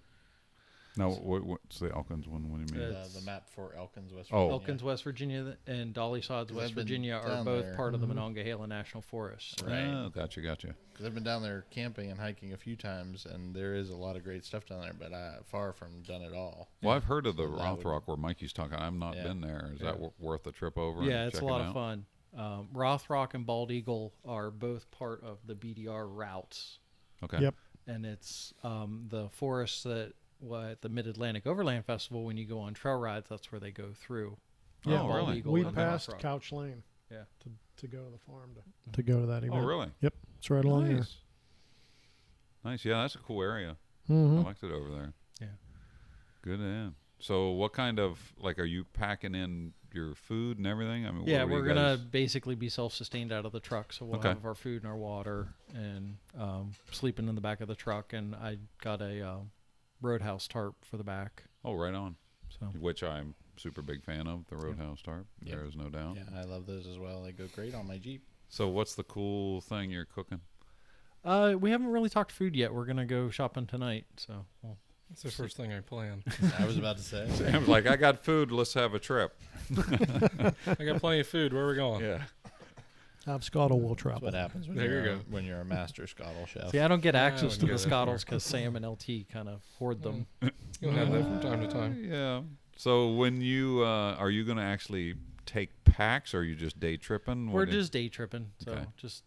Now, what's the Elkins one? What do you mean? It's- The map for Elkins, West Oh. Virginia. Elkins, West Virginia, and Dolly Sods, 'Cause West I've been Virginia are down both there. part of the Monongahela National Forest. Right. Oh, gotcha. Because I've been down there camping and hiking a few times, and there is a lot of great stuff down there, but far from done it all. Well, I've heard of the So that would- Rothrock where Mikey's talking. I've not Yeah. been there. Is Yeah. that worth a trip over? Yeah, and it's a check lot it of out? fun. Rothrock and Bald Eagle are both part of the BDR routes. Okay. Yep. And it's the forests that at the Mid-Atlantic Overland Festival, when you go on trail rides, that's where they go through. Yeah, Oh, Bald really? Eagle We and passed Rock. Couch Lane. Yeah. To go to the farm to go to that event. Oh, really? It's right along there. Nice. Nice. Yeah, that's a cool area. Mm-hmm. I liked it over there. Yeah. Good in. So what kind of, like, are you packing in your food and everything? I mean, Yeah, what were we're you gonna guys- basically be self-sustained out of the truck, so we'll Okay. have our food and our water, and sleeping in the back of the truck. And I got a Roadhouse tarp for the back. Oh, right on. So Which I'm super big fan of, the Roadhouse tarp. Yep. There is no doubt. Yeah, I love those as well. They go great on my Jeep. So what's the cool thing you're cooking? we haven't really talked food yet. We're gonna go shopping tonight, so That's the first thing I planned. I was about to say. Sam's like, I got food. Let's have a trip. I got plenty of food. Where are we going? Yeah. Have Scottle will That's travel. what happens when There you you're go. when you're a master scottle chef. see, I don't get Yeah, I access to wouldn't the go that far. Scottles because Sam and LT kind of hoard them. You'll have that from time to time. Yeah. So when you are you going to actually take packs, or are you just day tripping? We're What just day tripping, so Okay. just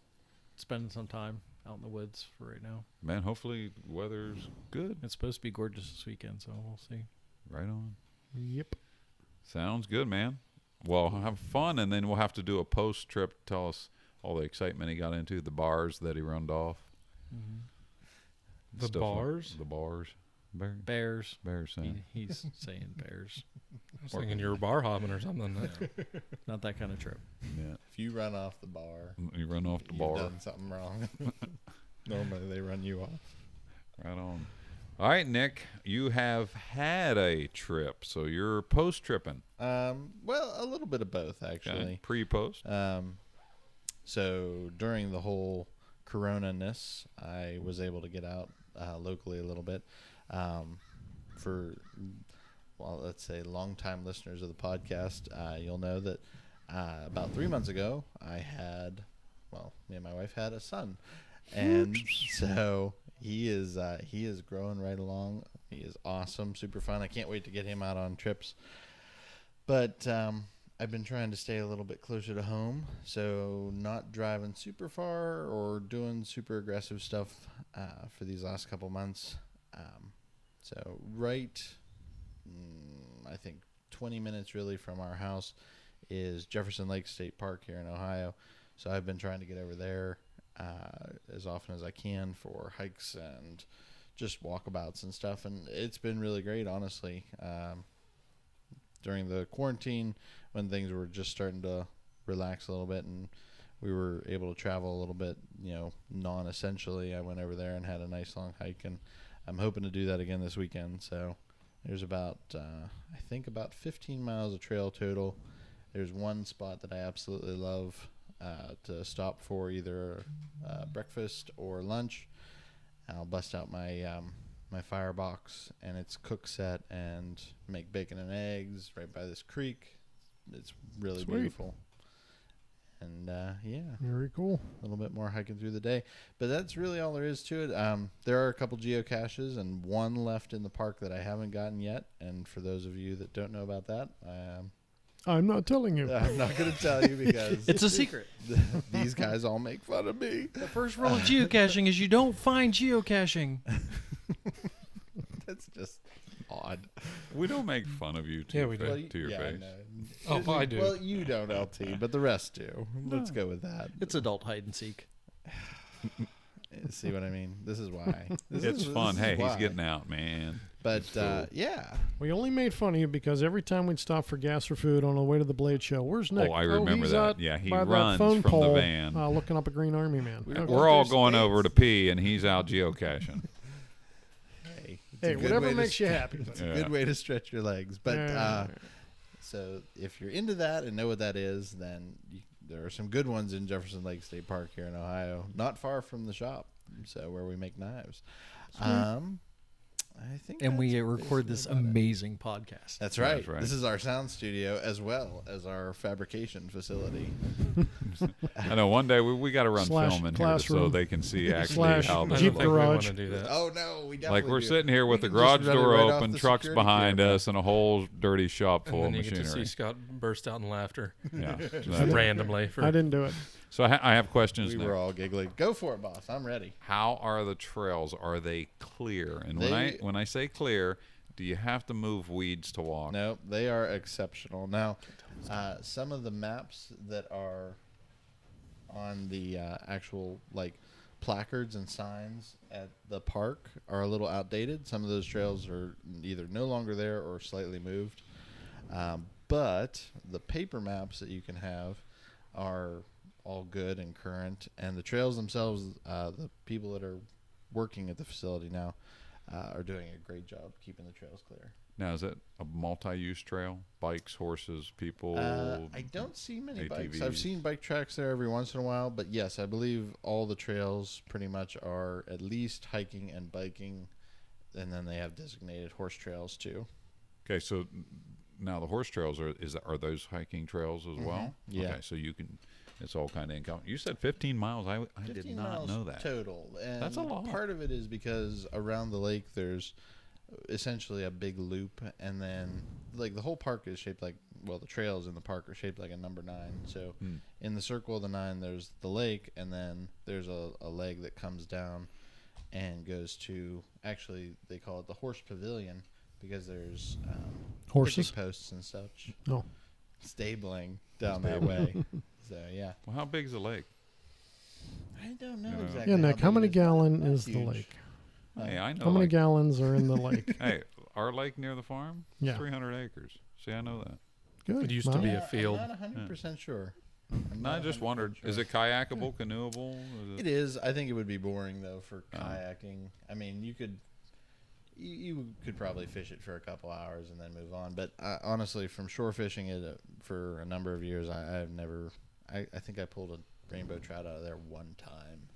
spending some time out in the woods for right now. man. Hopefully weather's good. It's supposed to be gorgeous this weekend, so we'll see. Right on. Yep. Sounds good, man. Well, have fun, and then we'll have to do a post trip. Tell us all the excitement he got into, the bars that he runned off. The Stuff like- bars? the bars. Bears. Bears. He's saying bears. I was thinking you were bar hopping or something. Not that kind of trip. Yeah. If you run off the bar, You run off the you've bar. done something wrong. Normally they run you off. Right on. All right, Nick, you have had a trip, so you're post tripping. Well, a little bit of both actually. Pre post. So during the whole corona-ness, I was able to get out locally a little bit. For, well, let's say longtime listeners of the podcast, you'll know that about 3 months ago, me and my wife had a son. And so he is growing right along. He is awesome, super fun. I can't wait to get him out on trips. But I've been trying to stay a little bit closer to home, so not driving super far or doing super aggressive stuff for these last couple months. So right, I think 20 minutes really from our house is Jefferson Lake State Park here in Ohio. So I've been trying to get over there as often as I can for hikes and just walkabouts and stuff, and it's been really great, honestly. During the quarantine, when things were just starting to relax a little bit and we were able to travel a little bit, non-essentially, I went over there and had a nice long hike, and I'm hoping to do that again this weekend. So there's about 15 miles of trail total. There's one spot that I absolutely love to stop for either breakfast or lunch. I'll bust out my my firebox, and it's cook set and make bacon and eggs right by this creek. It's really Sweet. beautiful. And Very cool. a little bit more hiking through the day, but that's really all there is to it. There are a couple geocaches and one left in the park that I haven't gotten yet, and for those of you that don't know about that, I'm not telling you. I'm not going to tell you because It's a secret. these guys all make fun of me. The first rule of geocaching is you don't find geocaching. That's just odd. We don't make fun of you to, Yeah, your, we do. fa- Well, to your yeah, face. no. Oh, I do. Well, you don't, LT, but the rest do. Let's go with that. It's adult hide and seek. See what I mean? This is why. It's fun. this is Hey, he's why. getting out, man. But cool. yeah, We only made fun of you because every time we'd stop for gas or food on the way to the Blade Show, where's Nick? Oh, I remember he's that. out Yeah, he by that runs phone from the pole, van. looking up a Green Army man. We Okay. We're all There's going states. over to pee, and he's out geocaching. hey, it's Hey, a good whatever way to makes you stre- happy. It's a Yeah. good way to stretch your legs. But Yeah. so if you're into that and know what that is, then there are some good ones in Jefferson Lake State Park here in Ohio, not far from the shop. So where we make knives. I think, And we that's record this basically about it. amazing podcast. That's right. That's right. This is our sound studio as well as our fabrication facility. I know one day we got to run Slash film in here so classroom. they can see actually Slash how I this Jeep don't think works. we want garage. to do that. Oh no, we definitely Like we're do. sitting here with We the can just garage run it door right off open, the trucks security behind camera. us, and a whole dirty shop full And then of you get to see machinery. Scott burst out in laughter Yeah, just exactly. randomly. I didn't do it. So I have questions We now. were all giggling. Go for it, boss. I'm ready. How are the trails? Are they clear? And They- when I say clear, do you have to move weeds to walk? No, they are exceptional. Now, some of the maps that are on the actual like placards and signs at the park are a little outdated. Some of those trails are either no longer there or slightly moved. But the paper maps that you can have are all good and current, and the trails themselves, the people that are working at the facility now are doing a great job keeping the trails clear. Now, is it a multi-use trail? Bikes, horses, people? I don't see many bikes. ATVs. I've seen bike tracks there every once in a while, but yes, I believe all the trails pretty much are at least hiking and biking, and then they have designated horse trails too. Okay, so now the horse trails are those hiking trails as well? Yeah. Okay, so you can. It's all kind of income. You said 15 miles. I 15 did not miles know that. total. And That's a lot. Part of it is because around the lake there's essentially a big loop, and then like the whole park is shaped like, well, the trails in the park are shaped like a number 9. So in the circle of the 9 there's the lake, and then there's a leg that comes down and goes to, actually they call it the horse pavilion because there's Horses? picnic posts and such. Oh. Stabling down that way. So yeah, Well, how big is the lake? I don't know Yeah. exactly. Yeah, Nick, big how it many is. gallon Not is the huge. lake? Hey, I know. How many like- gallons are in the lake? Hey, our lake near the farm? Yeah. 300 acres. See, I know that. Good. It used to Well, be a Yeah, field. I'm not 100% sure. I'm No, I not just 100% wondered, sure. is it kayakable, canoeable? It is. I think it would be boring though for Oh. kayaking. I mean, you could probably fish it for a couple hours and then move on. But honestly, from shore fishing it for a number of years, I've never. I think I pulled a rainbow trout out of there one time,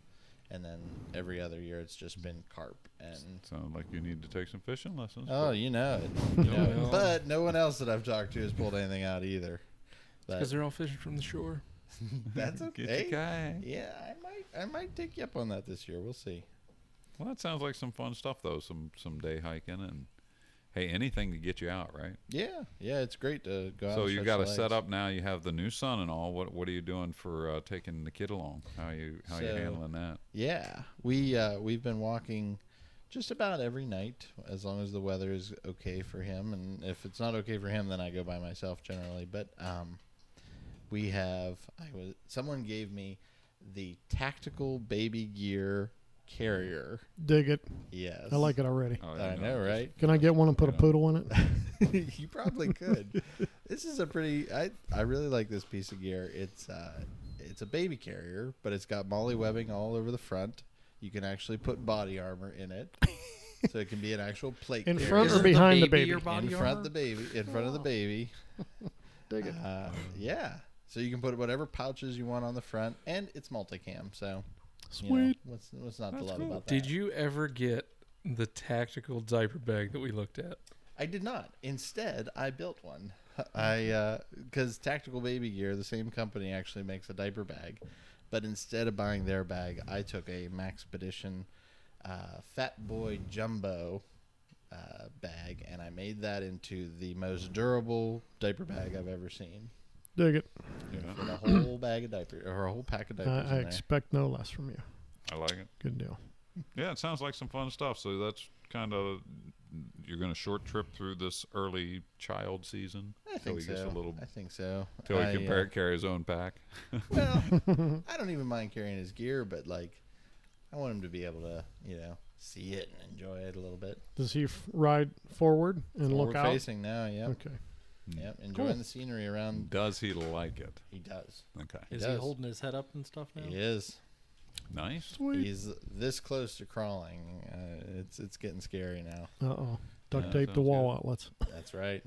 and then every other year it's just been carp. And Sounds like you need to take some fishing lessons. oh, you know it. You know it. But no one else that I've talked to has pulled anything out either. But Because they're all fishing from the shore. that's Get okay. your kayak. Yeah, I might take you up on that this year. We'll see. Well, that sounds like some fun stuff, though. Some day hiking and, hey, anything to get you out, right? Yeah, it's great to go out. So and you stretch got the to set legs. up now. You have the new son and all. What are you doing for taking the kid along? How you So- handling that? Yeah, we've been walking just about every night as long as the weather is okay for him, and if it's not okay for him, then I go by myself generally. But we have someone gave me the tactical baby gear carrier. dig it. Yes, I like it already. Oh, I know, right? Can I get one and put a Yeah. poodle in it? You probably could. This is a pretty. I really like this piece of gear. It's a baby carrier, but it's got molly webbing all over the front. You can actually put body armor in it, so it can be an actual plate In carrier. front or Isn't behind the baby baby? your body in armor? front of the baby. In front of the baby. Dig it. Yeah. So you can put whatever pouches you want on the front, and it's multicam. So you know, Sweet. what's not to That's love cool. about that? Did you ever get the tactical diaper bag that we looked at? I did not. Instead, I built one. Because Tactical Baby Gear, the same company, actually makes a diaper bag, but instead of buying their bag, I took a Maxpedition Fat Boy Jumbo bag, and I made that into the most durable diaper bag I've ever seen. Dig it. With a whole bag of diapers, or a whole pack of diapers I in there. expect no less from you. I like it. Good deal. Yeah, it sounds like some fun stuff. So that's kind of you're going to short trip through this early child season. I think he gets so. a little I think so. till he I, can carry his own pack. Well, I don't even mind carrying his gear, but like, I want him to be able to, see it and enjoy it a little bit. Does he ride forward and look Forward out? facing now, yep. Okay. Yep, enjoying Cool. the scenery around. Does he like it? He does. Okay, He Is he does. holding his head up and stuff now? He is. nice. Sweet. He's this close to crawling. It's getting scary now. Uh-oh. Duct Yeah, tape the sounds wall good. outlets. That's right.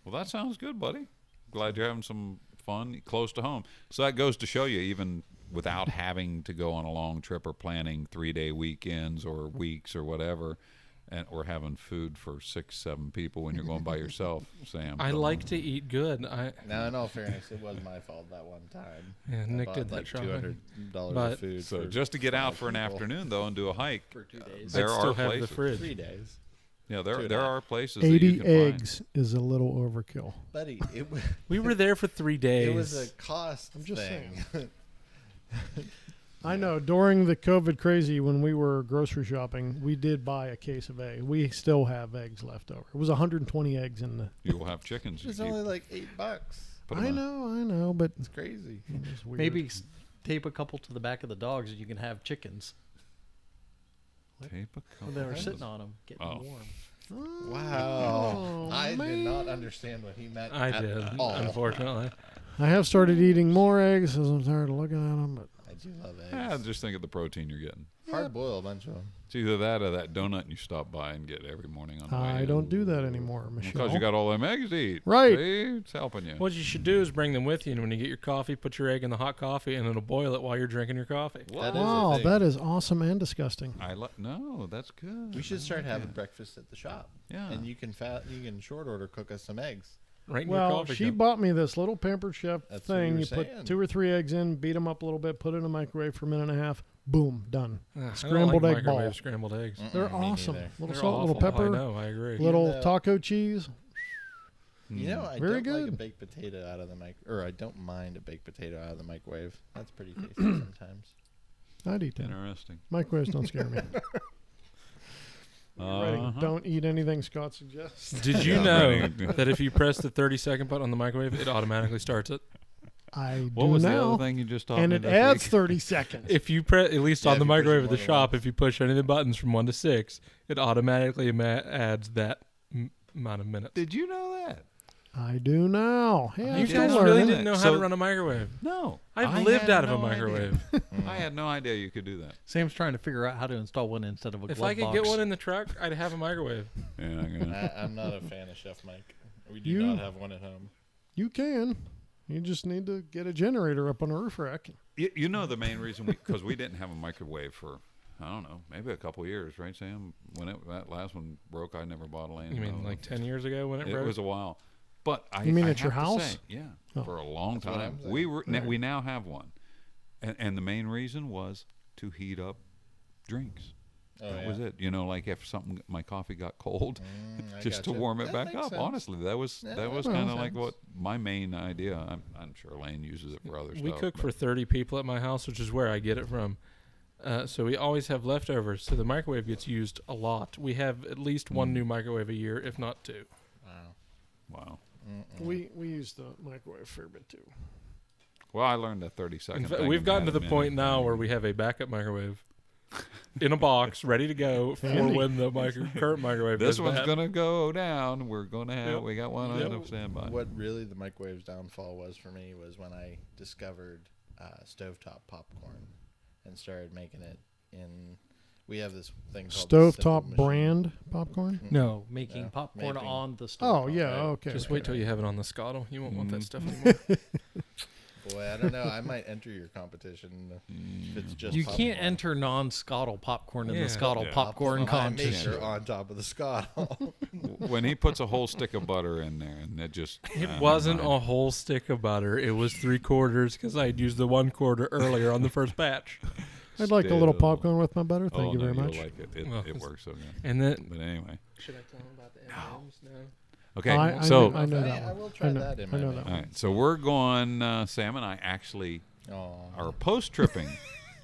Well, that sounds good, buddy. Glad you're having some fun close to home. So that goes to show you, even without having to go on a long trip or planning 3-day weekends or weeks or whatever, or having food for 6-7 people when you're going by yourself, Sam. I Come like on. to eat good. Now, in all fairness, it was my fault that one time. Yeah, I Nick bought did that like shopping. $200 But- of food. So for just to get out 5 for an people. afternoon though and do a hike, For 2 days. there I'd are still have places. the fridge. 3 days. Yeah, 2.5. there are places that you 80 can eggs is a little overkill. Buddy, We were there for 3 days. it was a cost I'm just thing. I know. During the COVID crazy, when we were grocery shopping, we did buy a case of eggs. We still have eggs left over. It was 120 eggs in the. You will have chickens. It's you keep. only like $8. Put 'em I in. know, but It's crazy. it's weird. Maybe tape a couple to the back of the dogs and you can have chickens. Tape a couple. They were of sitting those. on them, getting Oh. warm. Wow. I did man. not understand what he meant I at did, all. unfortunately. I have started eating more eggs as I'm tired of looking at them, but I do love eggs. Yeah, just think of the protein you're getting. Hard boil a bunch of them. It's either that or that donut you stop by and get every morning on the way I in. don't do that anymore, Michelle. Because you got all them eggs to eat. Right. See? It's helping you. What you should do is bring them with you, and when you get your coffee, put your egg in the hot coffee, and it'll boil it while you're drinking your coffee. That is a Wow, thing. that is awesome and disgusting. No, that's good. We should I start like having that. breakfast at the shop. Yeah. And you can short order cook us some eggs. Right in your Well, coffee she cup. bought me this little Pampered Chef That's what thing. you You were put saying. 2 or 3 eggs in, beat them up a little bit, put it in the microwave for a minute and a half. Boom, done. I don't scrambled like egg microwave ball. Scrambled eggs. They're Me awesome. neither. Little They're salt, little awful. pepper, I know. I agree. little know- taco cheese. You know, I Very don't like a good. baked potato out of the I don't mind a baked potato out of the microwave. That's pretty tasty sometimes. I'd eat that. Interesting. Microwaves don't scare me. Ready. Uh-huh. Don't eat anything Scott suggests. Did you Yeah, know right. that if you press the 30-second button on the microwave, it automatically starts it? I What do was the now, other thing you just taught and me it this adds week? 30 seconds. If you press, at least Yeah, on if the you push microwave it at the more than shop, once. if you push any of the buttons from 1 to 6, it automatically adds that amount of minutes. Did you know that? I do now. Hey, You I'm You still guys learning really learning. didn't know how So- to run a microwave. No. I've I lived had out of a no idea. microwave. I had no idea you could do that. Sam's trying to figure out how to install one instead of a If glove I could box. get one in the truck, I'd have a microwave. Yeah, I'm gonna. I'm not a fan of Chef Mike. We do You- not have one at home. You can. You just need to get a generator up on a roof rack. You know the main reason because we didn't have a microwave for I don't know maybe a couple years, right, Sam? When that last one broke, I never bought a land. You mean like 10 years ago when it It broke? was a while, but I. You mean I at your have to house? say, yeah, Oh. for a long That's what time. I'm We saying. were we now have one, and the main reason was to heat up drinks. Oh, That yeah. was it. You know, like if my coffee got cold, I just to gotcha. warm it That back makes up. sense. Honestly, that was Yeah, that was that kind of makes like sense. what my main idea. I'm sure Lane uses it for other We stuff. cook but- for 30 people at my house, which is where I get it from. So we always have leftovers. So the microwave gets used a lot. We have at least one new microwave a year, if not 2. Wow. Wow. We use the microwave a fair bit too. Well, I learned that 30-second. In fact, we've gotten to the point now where we have a backup microwave in a box ready to go for Handy. when the current microwave This goes one's bad. gonna go down. We're gonna have. Yep. We got one Yep. on standby. What really the microwave's downfall was for me was when I discovered stovetop popcorn and started making it in. We have this thing called the Stovetop Simple Machine. brand popcorn? No, making Yeah, popcorn making- on the stove. Oh, yeah. right. Okay. Just okay. wait till you have it on the scuttle. You won't want that Mm. stuff anymore. Boy, I don't know. I might enter your competition if it's just. You can't popcorn. enter non-scottle popcorn in Yeah. the scottle Yeah. popcorn I'll put my contest. maker on top of the scuttle. When he puts a whole stick of butter in there, and it just. It never wasn't mind. a whole stick of butter. It was 3/4 because I had used the 1/4 earlier on the first batch. I'd like a little Still. popcorn with my butter. Thank Oh, you no, very you'll much. Like it. It, Well, it it's- works so good. And then But anyway. should I tell him about the M&Ms? No. Okay. I so. know, I know Hey, that I one. will try know- that in I my know mail. that All one. right. So we're going. Sam and I actually Aw. are post tripping.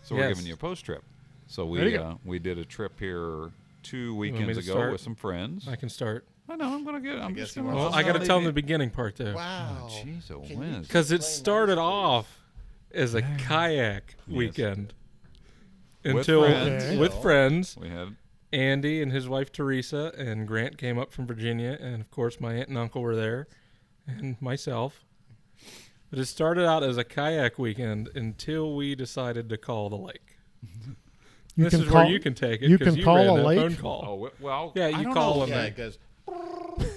So we're Yes. giving you a post trip. So There you we go. We did a trip here 2 me weekends to ago start? with some friends. I can start. I know. I'm gonna get. I'm guess just he gonna. wants Well, to I got to leave tell them you- the beginning part though. Wow. Oh, jeez, oh, Can you whiz. Because it explain that, started please? off as a kayak Yes. weekend With until friends. with friends. We had. Andy and his wife Teresa and Grant came up from Virginia, and of course my aunt and uncle were there, and myself. But it started out as a kayak weekend until we decided to call the lake. You This can is call- where you can take it. you 'cause can call ran a that lake? phone call. Oh well. Yeah, I you don't call know. them. Yeah, it goes.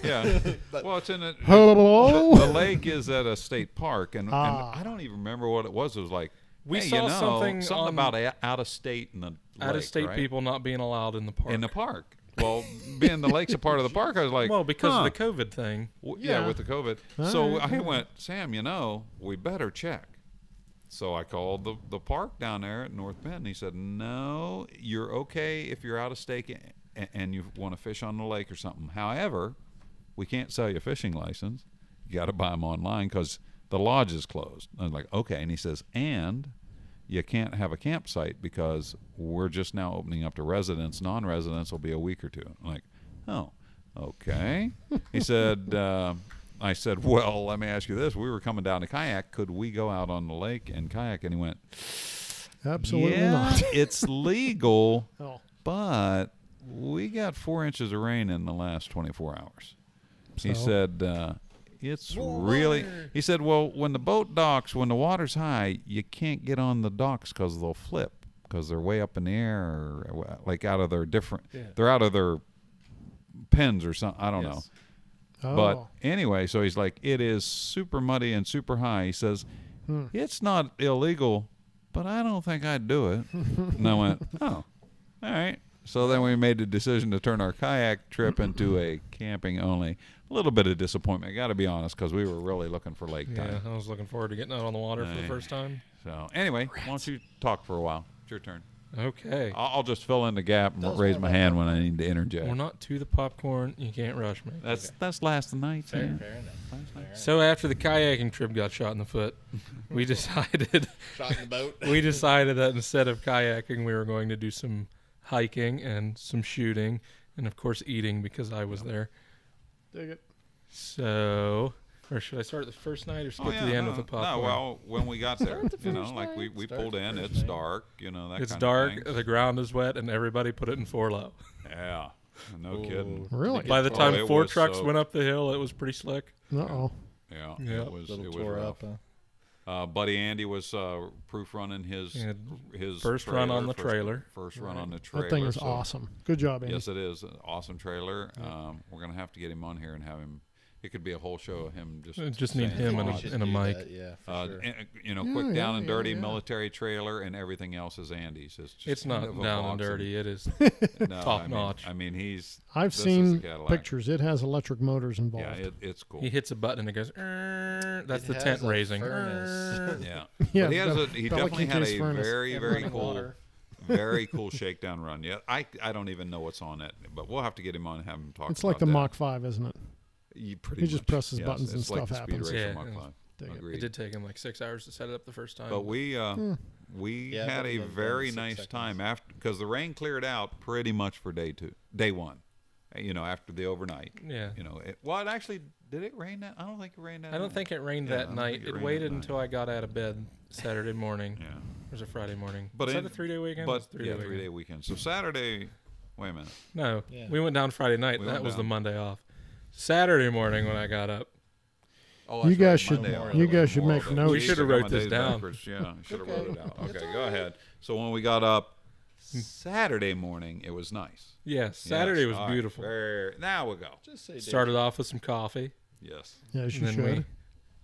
Yeah. But Well, it's in a. Hello? The lake is at a state park, and Ah. I don't even remember what it was. It was like We hey, saw you know, something on- about out of state in the Out of lake, state right? people not being allowed in the park. in the park. Well, being the lake's a part of the park, I was like, well, because huh. of the COVID thing. Yeah, Yeah. with the COVID. All So right. I went, Sam, you know, we better check. So I called the park down there at North Bend. And he said, no, you're okay if you're out of state and you want to fish on the lake or something. However, we can't sell you a fishing license. You got to buy them online because the lodge is closed. I was like, okay. And he says, and you can't have a campsite because we're just now opening up to residents. Non-residents will be a week or two. I'm like, oh, okay. He said, I said, well, let me ask you this. We were coming down to kayak. Could we go out on the lake and kayak? And he went, Absolutely yeah, not. it's legal, Oh. but we got 4 inches of rain in the last 24 hours. He So? said, it's really, he said, well, when the boat docks, when the water's high, you can't get on the docks because they'll flip because they're way up in the air, or like out of their different, they're out of their pens or something. I don't know. Oh. But anyway, so he's like, it is super muddy and super high. He says, it's not illegal, but I don't think I'd do it. And I went, oh, all right. So then we made the decision to turn our kayak trip into a camping only. A little bit of disappointment, got to be honest, because we were really looking for lake Yeah, time. I was looking forward to getting out on the water for the first time. So anyway, why don't you talk for a while? It's your turn. Okay. I'll just fill in the gap and Tell us raise more my about hand that. when I need to interject. We're not to the popcorn. You can't rush me. That's last night. Fair, man. fair enough. Fair enough. So after the kayaking trip got shot in the foot, we decided Shot in the boat. that instead of kayaking, we were going to do some hiking and some shooting, and of course eating because I was there. Dig it. So, or should I start the first night or skip to the end with the popcorn? No, well, when we got there, the first like we night. Start pulled the in, first it's night. dark, that It's kind dark, of thing. the ground is wet, and everybody put it in 4-low. Yeah, no Ooh. kidding. Really? By the Oh, time it 4 was trucks so- went up the hill, it was pretty slick. Uh-oh. Yeah, Yeah. it was Little tore rough. up. Buddy Andy was proof running his Yeah, his first run on the first- trailer. First run on the trailer. That thing is so- awesome. Good job, Andy. Yes, it is an awesome trailer. We're gonna have to get him on here and have him. It could be a whole show of him just. Just need saying him and thoughts. a mic. Yeah, for Uh, sure. and, Yeah, quick down yeah, and dirty yeah. military trailer, and everything else is Andy's. It's just It's not kind of a down and box dirty. It is. no, top I mean- notch. I mean, he's. I've this is seen the Cadillac. pictures. It has electric motors involved. Yeah, it's cool. He hits a button and it goes. "Err." That's It the has tent a raising. furnace. Yeah, Yeah, but he has the a. He Pelican definitely had case a furnace. very And very running cool, water. very cool shakedown run. Yeah, I don't even know what's on it, but we'll have to get him on and have him talk. It's like about the that. Mach 5, isn't it? You pretty He just much, presses yes, buttons and it's like stuff the Speed happens. Racer Yeah, Mach yeah. 5. Dig it. Agreed. It did take him like 6 hours to set it up the first time. But we Yeah, had it a would've been very 6 nice seconds. time after because the rain cleared out pretty much for day one. After the overnight. Yeah. It actually did it rain that? I don't think it rained that. I don't night. think it rained Yeah, I that don't night. think it It rained waited that until I got out of bed Saturday morning. Yeah, It was a Friday morning. But Was that in- a 3-day weekend? It but was a 3-day yeah, weekend. 3-day weekend. So Saturday. Wait a minute. No, Yeah. we went down Friday night. We and that went was the down. Monday off. Saturday morning when I got up, Oh, You that's guys right, should- Monday you was guys should Memorial make Day. notes. We should have got wrote my this days down. backwards. Yeah, I should have Okay. wrote it out. It's Okay, all go right. ahead. So when we got up Saturday morning, it was nice. yeah, Saturday Yes, was all right, beautiful. now we'll go. Just say Started off with some coffee. Yes. Yes, you And then should.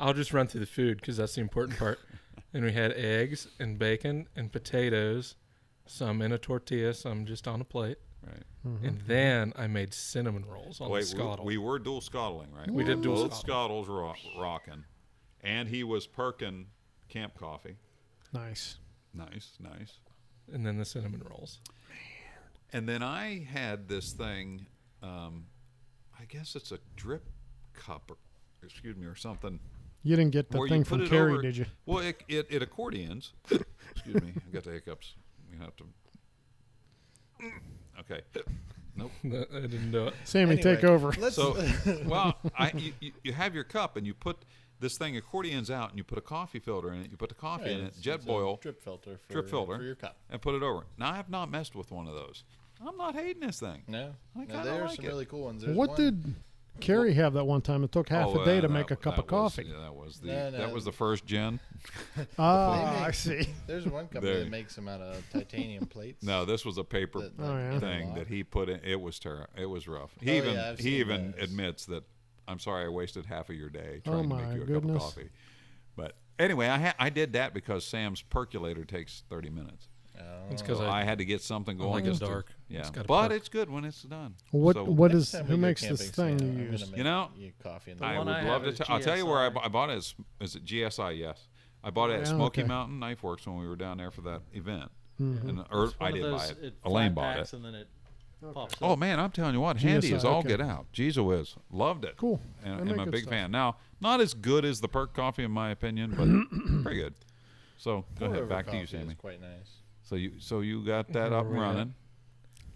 I'll just run through the food because that's the important part. And we had eggs and bacon and potatoes, some in a tortilla, some just on a plate. Right. Mhm. And then I made cinnamon rolls on Wait, the scuttle. we were dual scuttling, right? We did dual Both scuttle. scuttles rocking, and he was perking camp coffee. Nice. Nice. And then the cinnamon rolls. And then I had this thing. I guess it's a drip cup, or something. You didn't get the Where you thing put from it Carrie, over- did you? Well, it accordions. Excuse me, I got the hiccups. We have to. Okay. Nope. I didn't do it. Sammy, Anyway, take over. Let's, So, well, you have your cup and you put this thing accordions out and you put a coffee filter in it. You put the coffee in it, jet it's a boil, drip filter for, drip filter. for your cup. and put it over. Now I have not messed with one of those. I'm not hating this thing. No, I no kinda there's like some it. really cool ones. There's What one- did Carrie have that one time? It took half a day to make a cup of coffee. Yeah, that was the No, that was the first gen. Ah, They I make- see. There's one company There. that makes them out of titanium plates. No, this was a paper that- Oh, yeah. that thing lock. that he put in. It was terrible. It was rough. He Oh, even yeah, I've he seen even those. admits that I'm sorry I wasted half of your day Oh, trying to my make you a goodness. cup of coffee. But anyway, I did that because Sam's percolator takes 30 minutes. Oh. It's 'cause So I had to get something I going. like it just to- dark. Yeah, It's gotta but perk. it's good when it's done. What So what Next is time we who go makes this camping, thing Sam, you I'm gonna use? make You know, you coffee in the I one would I love have to. is I'll tell you where GSI. I bought it. Is it GSI? Yes, I bought it at Yeah, Smoky okay. Mountain Knife Works when we were down there for that event. Mhm. And or It's I one of didn't buy those, it. flat Elaine bought packs it. and then it pops Oh up. man, I'm telling you what, handy GSI, as all okay. get out. Jeez whiz, loved it. Cool. And They I'm make a good big stuff. fan. Now, not as good as the Perk coffee in my opinion, but pretty good. So go Pour ahead, over back to you, coffee is Sammy. quite nice. So you got that up and Yeah. running.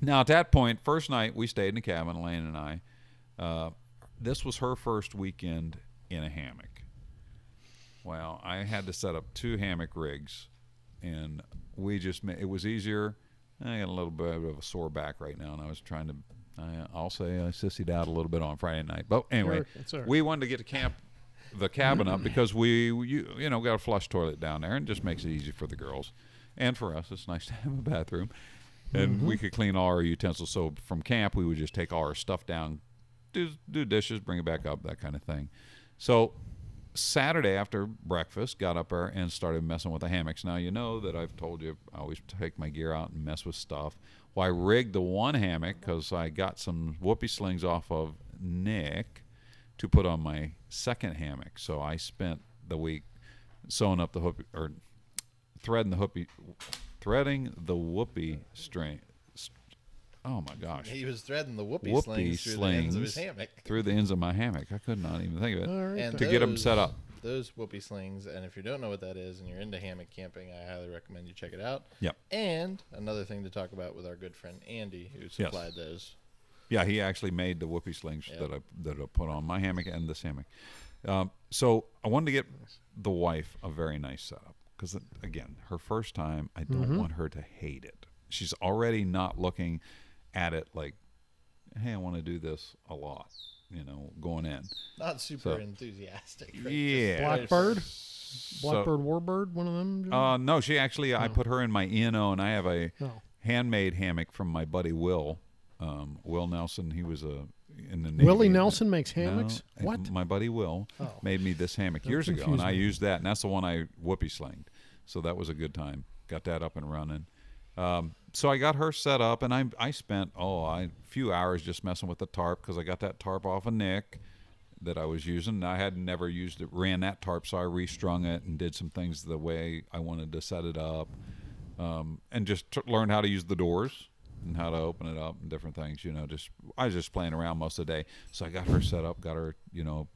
Now at that point, first night we stayed in the cabin, Elaine and I. This was her first weekend in a hammock. Well, I had to set up 2 hammock rigs, and we just it was easier. I got a little bit of a sore back right now, and I was trying to. I'll say I sissied out a little bit on Friday night, but anyway, It's all right. we wanted to get the cabin up because you got a flush toilet down there, and it just makes it easy for the girls and for us. It's nice to have a bathroom, and we could clean all our utensils. So from camp, we would just take all our stuff down, do dishes, bring it back up, that kind of thing. So Saturday after breakfast, got up there and started messing with the hammocks. Now, you know that I've told you I always take my gear out and mess with stuff. Well, I rigged the one hammock because I got some whoopee slings off of Nich to put on my second hammock. So I spent the week sewing up the whoopee, or threading the whoopee string. Oh my gosh! He was threading the whoopee Whoopee slings through the ends of his slings hammock. through the ends of my hammock. I could not even think of it. All right. And To get 'em set up. Those whoopee slings, and if you don't know what that is and you're into hammock camping, I highly recommend you check it out. Yep. And another thing to talk about with our good friend Andy, who supplied those. Yeah, he actually made the whoopee slings Yep. that I put on my hammock and this hammock. So I wanted to get the wife a very nice setup because, again, her first time, I don't want her to hate it. She's already not looking at it like, hey, I want to do this a lot, going in. Not super So- enthusiastic. Right? Yeah. Blackbird? So- Blackbird Warbird, one of them? John? No, she actually, I put her in my E&O, and I have a No. handmade hammock from my buddy Will. Will Nelson, he was in the Navy. Willie Nelson makes hammocks? No, What? My buddy Will Oh. made me this hammock That years ago, and confused I me. used that, and that's the one I whoopee slinged. So that was a good time. Got that up and running. So I got her set up, and I spent a few hours just messing with the tarp because I got that tarp off of Nich that I was using. I had never ran that tarp, so I restrung it and did some things the way I wanted to set it up, and just learned how to use the doors and how to open it up and different things. I was just playing around most of the day. So I got her set up, got her,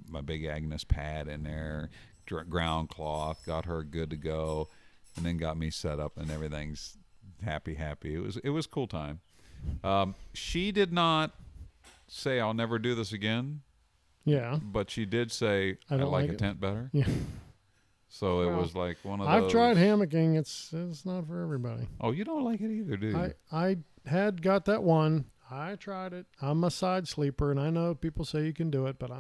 my big Agnes pad in there, ground cloth, got her good to go, and then got me set up, and everything's happy. It was a cool time. She did not say I'll never do this again, Yeah. but she did say I I don't like like a it. tent better. Yeah. So it Well, was like one of those. I've tried hammocking. It's not for everybody. Oh, you don't like it either, do you? I had got that one. I tried it. I'm a side sleeper, and I know people say you can do it, but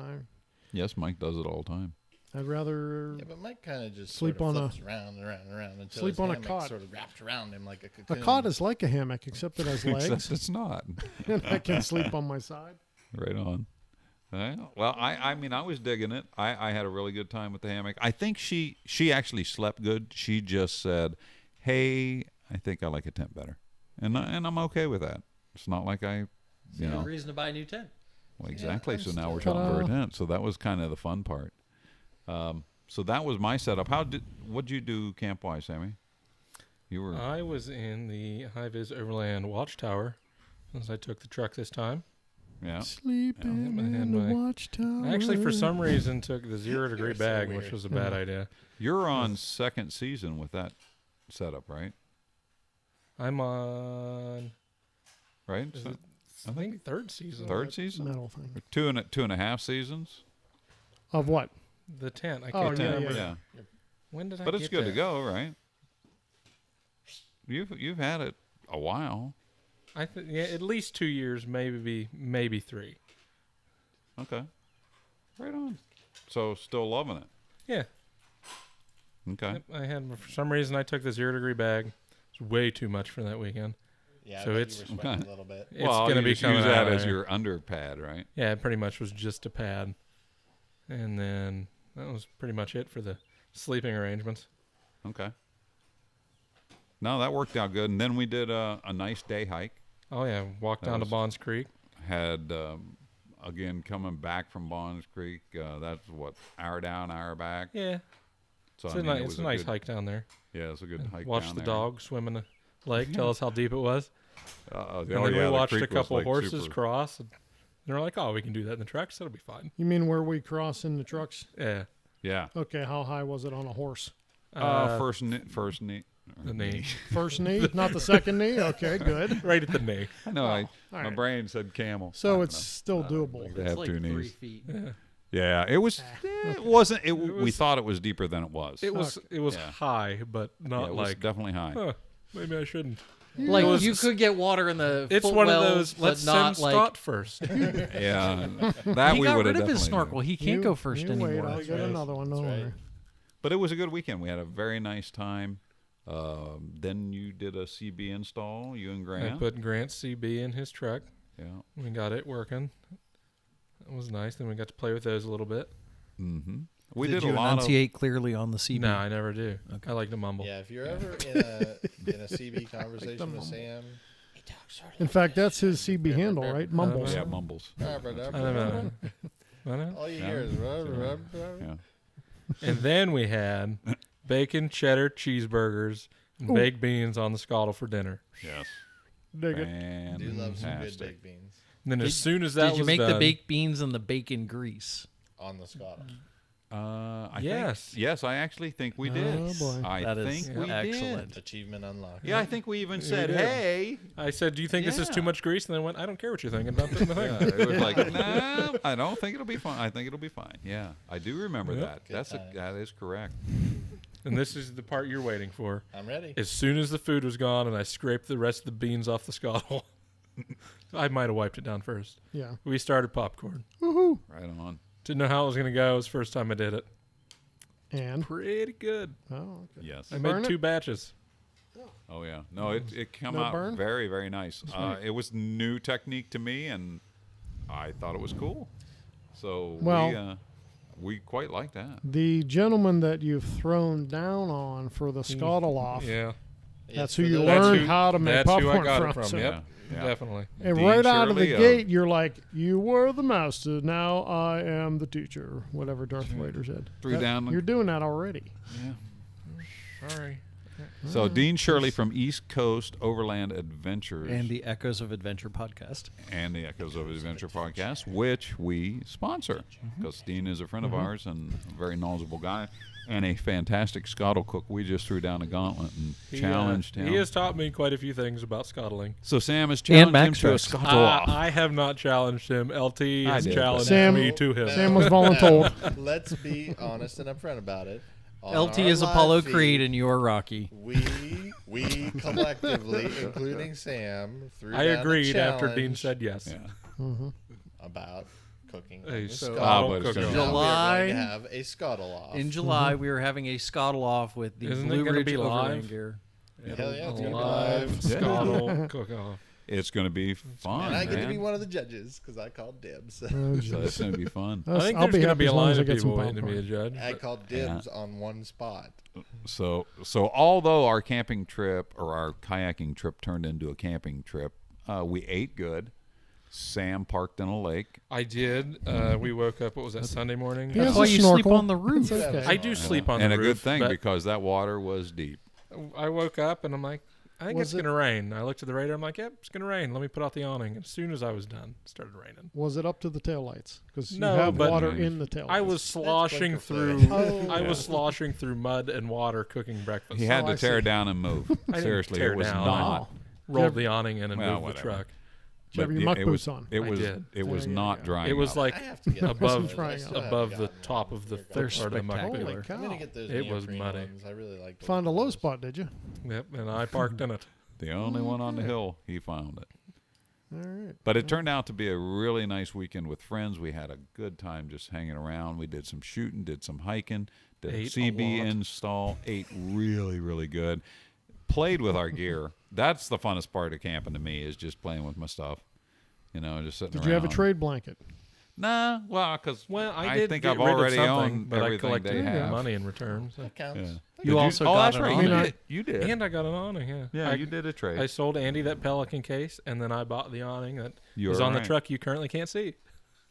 Yes, Mike does it all the time. I'd rather Yeah, but Mike kind of just Sleep sort of on a- flips around and around and around until sleep his on a hammock cot. sort of wrapped around him like a a cocoon. cot is like a hammock, except it has legs, Except it's not. and I can sleep on my side. Right on. Well, I mean, I was digging it. I had a really good time with the hammock. I think she actually slept good. She just said, "Hey, I think I like a tent better," and I'm okay with that. It's not like I, reason to buy a new tent. well, exactly. I'm So now we're still- shopping for a Ta-da. tent. So that was kind of the fun part. So that was my setup. What'd you do camp wise, Sammy? You were I was in the high-vis overland watchtower as I took the truck this time. yeah. Sleeping I in had the my- watchtower. I actually, for some reason, took the 0-degree You're so bag, weird. which was a bad idea. You're on second season with that setup, right? I'm on, Right. is So- it, I think, third season. third season. metal thing Or two and a half seasons. of what? The tent. I Oh, can't yeah, remember. Yeah. When did I But get it's good to that? go, right? You've had it a while. Yeah, at least 2 years, maybe 3. Okay. Right on. So still loving it. Yeah. Okay. Yep, I had, for some reason, I took the 0-degree bag. It's way too much for that weekend. Yeah, So I bet it's- you were sweating a little bit. It's well, gonna you be just coming use that out as there. your under pad, right? Yeah, it pretty much was just a pad. And then that was pretty much it for the sleeping arrangements. Okay. No, that worked out good. And then we did a nice day hike. Oh, yeah. Walked That down to was- Bonds Creek. Had again coming back from Bonds Creek. That's what, hour down, hour back. Yeah. So It's I a, mean, ni- it it's was a nice good, hike down there. Yeah, it's a good hike. Watch down the there. dog swim in the lake. Tell us how deep it was. And And then we watched a couple horses super. cross. And they're like, oh, we can do that in the truck, so it'll be fine. You mean where we cross in the trucks? Yeah. Yeah. Okay, how high was it on a horse? First knee. The knee. First knee, not the second knee. Okay, good. Right at the knee. I know. All My right. brain said camel. I So don't it's know. still doable. They have 2 knees. feet. Yeah. Yeah, it was. It wasn't. We thought it was deeper than it was. It was Yeah. high, but Yeah, not it was like, definitely high. huh, maybe I shouldn't. Like It was- you could get water in the. It's foot one of wells, those, but let's not send like. Scott first. Yeah, that He we got would rid have of his definitely snorkel. He can't go first you anymore. Wait, I'll That's get right. another one. Don't That's worry. right. But it was a good weekend. We had a very nice time. Then you did a CB install. You and I Grant. put Grant's CB in his truck. Yeah. We got it working. That was nice. Then we got to play with those a little bit. Mm-hmm. We Did did you a lot enunciate clearly on the CB? No, I never do. Okay. I like to mumble. Yeah, if you're ever in a CB conversation with Sam, In fact, that's his CB handle, right? Mumbles. of. Yeah, mumbles. I don't know. I know. all you Yeah. hear is Yeah. And then we had bacon cheddar cheeseburgers and Ooh. baked beans on the scuttle for dinner. Yes. Dig it. I do love some good Fantastic. baked beans And then Did- as soon as that Did you was make the done, baked beans and the bacon grease? on the Scottish. I Yes. think, yes, I actually think we did. Oh, boy. I That is think we excellent. did. Achievement unlocked. Yeah, I think we even said, did. "Hey." I said, "Do you think this is too Yeah. much grease?" And they went, "I don't care what you're thinking about putting the Yeah, thing." it was like, "No, I don't think it'll be fine. I think it'll be fine." Yeah, I do remember Yep. that. Good times. That is correct. And this is the part you're waiting for. I'm ready. As soon as the food was gone and I scraped the rest of the beans off the scuttle, I might have wiped it down first. Yeah. We started popcorn. Woohoo. Right on. Didn't know how it was going to go. It was the first time I did it. And Pretty good. oh, okay. Yes. I Burn made it? 2 batches. Oh yeah. No, it came No out burn? very very nice. It was new technique to me, and I thought it was cool. So Well- we quite like that. The gentleman that you've thrown down on for the scuttle off. Yeah. That's It's who for you the- That's learned who- how to make that's who popcorn I got it from. from. so- Yep. Yeah. Definitely. And Dean right out of the Shirley, gate, you're like, "You were the master. Now I am the teacher." Whatever Darth Vader said. Threw down the- You're doing that already. Yeah. Sorry. So Dean Shirley from East Coast Overland Adventures And the Echoes of Adventure podcast. and the Echoes of Adventure podcast, which we sponsor, because Dean is a friend of ours and a very knowledgeable guy and a fantastic scuttle cook. We just threw down a gauntlet and challenged him. He has taught me quite a few things about scuttling. So Sam has challenged him to a backstrokes. scuttle off. I have not challenged him. LT has did. challenged Sam- me to him. Sam was voluntold. Let's be honest and upfront about it. On LT our is live Apollo feed, Creed and you're Rocky. We collectively, including Sam, threw I down a agreed after Dean challenge said yes. Yeah. about cooking A on the scuttle scuttle. but it's cook-off. gonna be- Now we are July- going to have a scuttle off. In July, we were having a scuttle off with the Isn't it Blue gonna Ridge be live? Overland gear. Hell yeah, it's A going to be live live. scuttle cook-off. It's going to be fun, And I get to be man. one of the judges because I called dibs. Oh, So jeez. it's going to be fun. I think I'll there's be going to happy be a as long line as I of get some people waiting to be a popcorn. judge. I but- called dibs on one spot. So although our camping trip or our kayaking trip turned into a camping trip, we ate good. Sam parked in a lake. I did. We woke up. What was that? Sunday morning. He has That's why a you snorkel. sleep on the roof. It's okay. I do sleep on and the a roof. good thing but because that water was deep. I woke up and I'm like, I think Was it's it- going to rain. I looked at the radar. I'm like, yep, it's going to rain. Let me put out the awning. As soon as I was done, it started raining. Was it up to the taillights? Because you No, have but- water in the taillights. I was sloshing blinker through. fluid. Oh. I was sloshing through mud and water cooking breakfast. He had Oh, to I tear see. down and move. I didn't Seriously, tear it was down. not. Rolled the awning in and Well, moved the whatever. truck. Did you have your But muck it boots was, on? It I was. did. It was Yeah, not yeah. drying. It was up. like I have to get above those. I still haven't above the gotten top them. of the They're part of the muck spectacular. cooler. Holy cow. I'm gonna get those. It was neoprene muddy. ones. I really like. those Found a low ones. spot, did you? Yep, and I parked in it. the only one on the hill. He found it. All right. But it turned out to be a really nice weekend with friends. We had a good time just hanging around. We did some shooting, did some hiking, did a Ate a CB lot. install, ate really, really good. Played with our gear. That's the funnest part of camping to me is just playing with my stuff. You know, just sitting Did around. you have a trade blanket? Nah, well, because Well, I I did think get I've rid of already something, owned but I everything collected they have. money in return. So. That counts. Yeah. That You Did also oh, got that's an right. awning. You did. You did. And I got an awning, yeah. Yeah, I, you did a trade. I sold Andy that Pelican case, and then I bought the awning that You is were on the right. truck you currently can't see.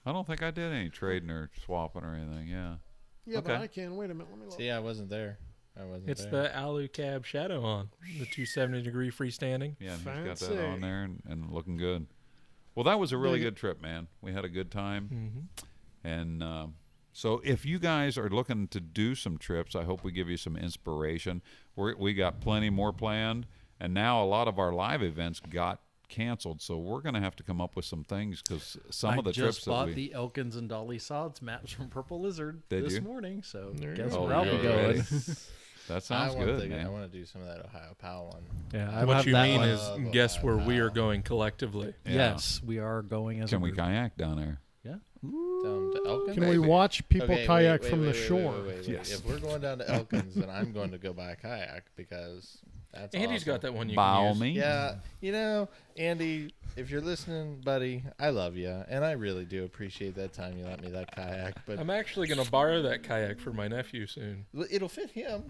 I don't think I did any trading or swapping or anything. Yeah. Yeah, but Okay. I can. Wait a minute. Let me look. See, I wasn't there. I wasn't It's there. the Alu Cab Shadow on, the 270-degree freestanding. Yeah, and he's got that Fancy. on there and looking good. Well, that was a really Dig it. good trip, man. We had a good time, Mm-hmm. and So if you guys are looking to do some trips, I hope we give you some inspiration. We got plenty more planned, and now a lot of our live events got canceled, so we're going to have to come up with some things because some I of the just trips bought that we the Elkins and Dolly Sods maps from Purple Lizard Did this you? morning, so There you guess go. where I'll be you're going. ready. That sounds good, I man. want to do some of that Ohio Powell one. Yeah, I What have you that mean one. is Love guess Ohio where we are Powell. going collectively. Yeah. Yes, we are going as Can a we group. kayak down there? Yeah. Down to Elkins? Can we watch people Okay, kayak wait, from wait, the wait, shore? wait. Yes. If we're going down to Elkins, then I'm going to go buy a kayak because that's Andy's awesome. got that one you By can all use. means. Yeah, you know, Andy, if you're listening, buddy, I love you, and I really do appreciate that time you lent me that kayak. But I'm actually going to borrow that kayak for my nephew soon. it'll fit him.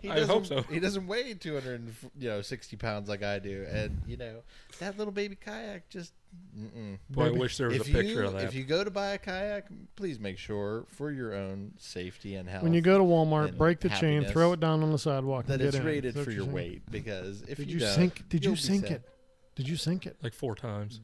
I hope so. He doesn't weigh 260 pounds like I do, and that little baby kayak just. Mm-mm. Boy, I wish there was a picture of that. If you go to buy a kayak, please make sure, for your own safety and health, When you go to Walmart, and break the chain, happiness, throw it down on the sidewalk, that and it's get in. rated Is that for what your you're saying? weight. Because if Did you you don't, sink? Did you you'll be sink sad. it? Did you sink it? Like 4 times.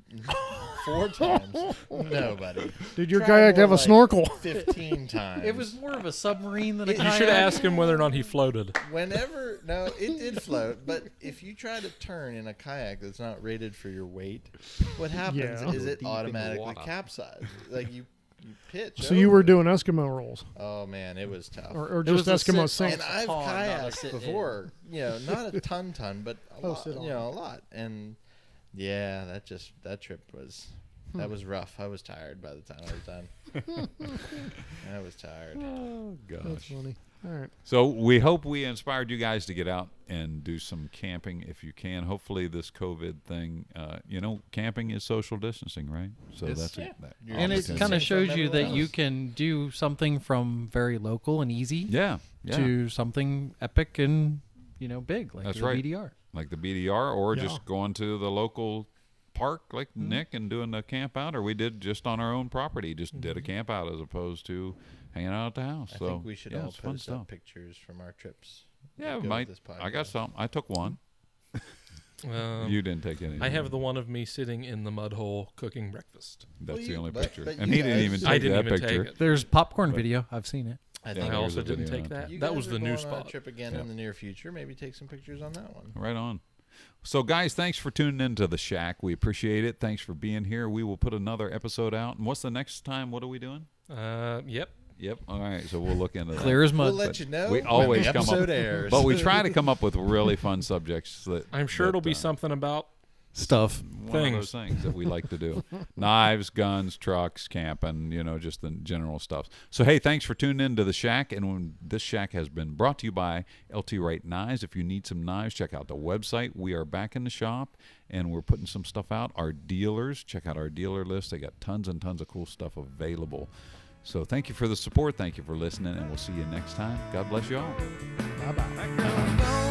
4 times? No, buddy. Did your Try kayak more have a like snorkel? 15 times. It was more of a submarine than a You kayak. You should ask him whether or not he floated. Whenever, no, it did float, but if you try to turn in a kayak that's not rated for your weight, what happens Yeah. is it Deep in the automatically water. capsizes. Like you pitch. So you were over. doing Eskimo rolls, Oh man, it was tough. or It just was a Eskimo sit- sinks? And I've pond, not a kayaked sit-in. before, not a ton, but a Oh, lot, sit on. a lot. And yeah, that trip was. That was rough. I was tired by the time I was done. I was tired. Oh That's gosh. funny. All right. So we hope we inspired you guys to get out and do some camping if you can. Hopefully this COVID thing, camping is social distancing, right? So It's- that's yeah. that You're And it Opportunity. kind of From shows you that everyone you else. can do something from very local and easy yeah. to something epic and big, like That's the right. BDR. Like the BDR, or Yeah. just going to the local park like Nick and doing a camp out, or we did just on our own property, just did a camp out as opposed to hanging out at the house. I So think we should yeah, all it's fun post stuff. up pictures from our trips. Yeah, Go we with might. this I got podcast. some. I took one. You didn't take any. I have the one of me sitting in the mud hole cooking breakfast. That's Well, the you- only but- picture, but and you he didn't guys- even take I didn't that even picture. take it. There's popcorn But- video. I've seen it. I Yeah, think I there also was a didn't video take on that. you That guys was are the new going on spot. a trip again Yeah. in the near future. Maybe take some pictures on that one. Right on. So, guys, thanks for tuning in to The Shack. We appreciate it. Thanks for being here. We will put another episode out. And what's the next time? What are we doing? Yep. Yep. All right. So we'll look into that. Clear as mud. We'll let you know. we when always the come up- episode airs. But we try to come up with really fun subjects. I'm sure it'll be something. something about Stuff. One of those things that we like to do. Knives, guns, trucks, camping, just the general stuff. So, hey, thanks for tuning in to The Shack. And when this Shack has been brought to you by LT Wright Knives. If you need some knives, check out the website. We are back in the shop, and we're putting some stuff out. Our dealers, check out our dealer list. They got tons and tons of cool stuff available. So thank you for the support. Thank you for listening, and we'll see you next time. God bless you all. Bye bye. I don't know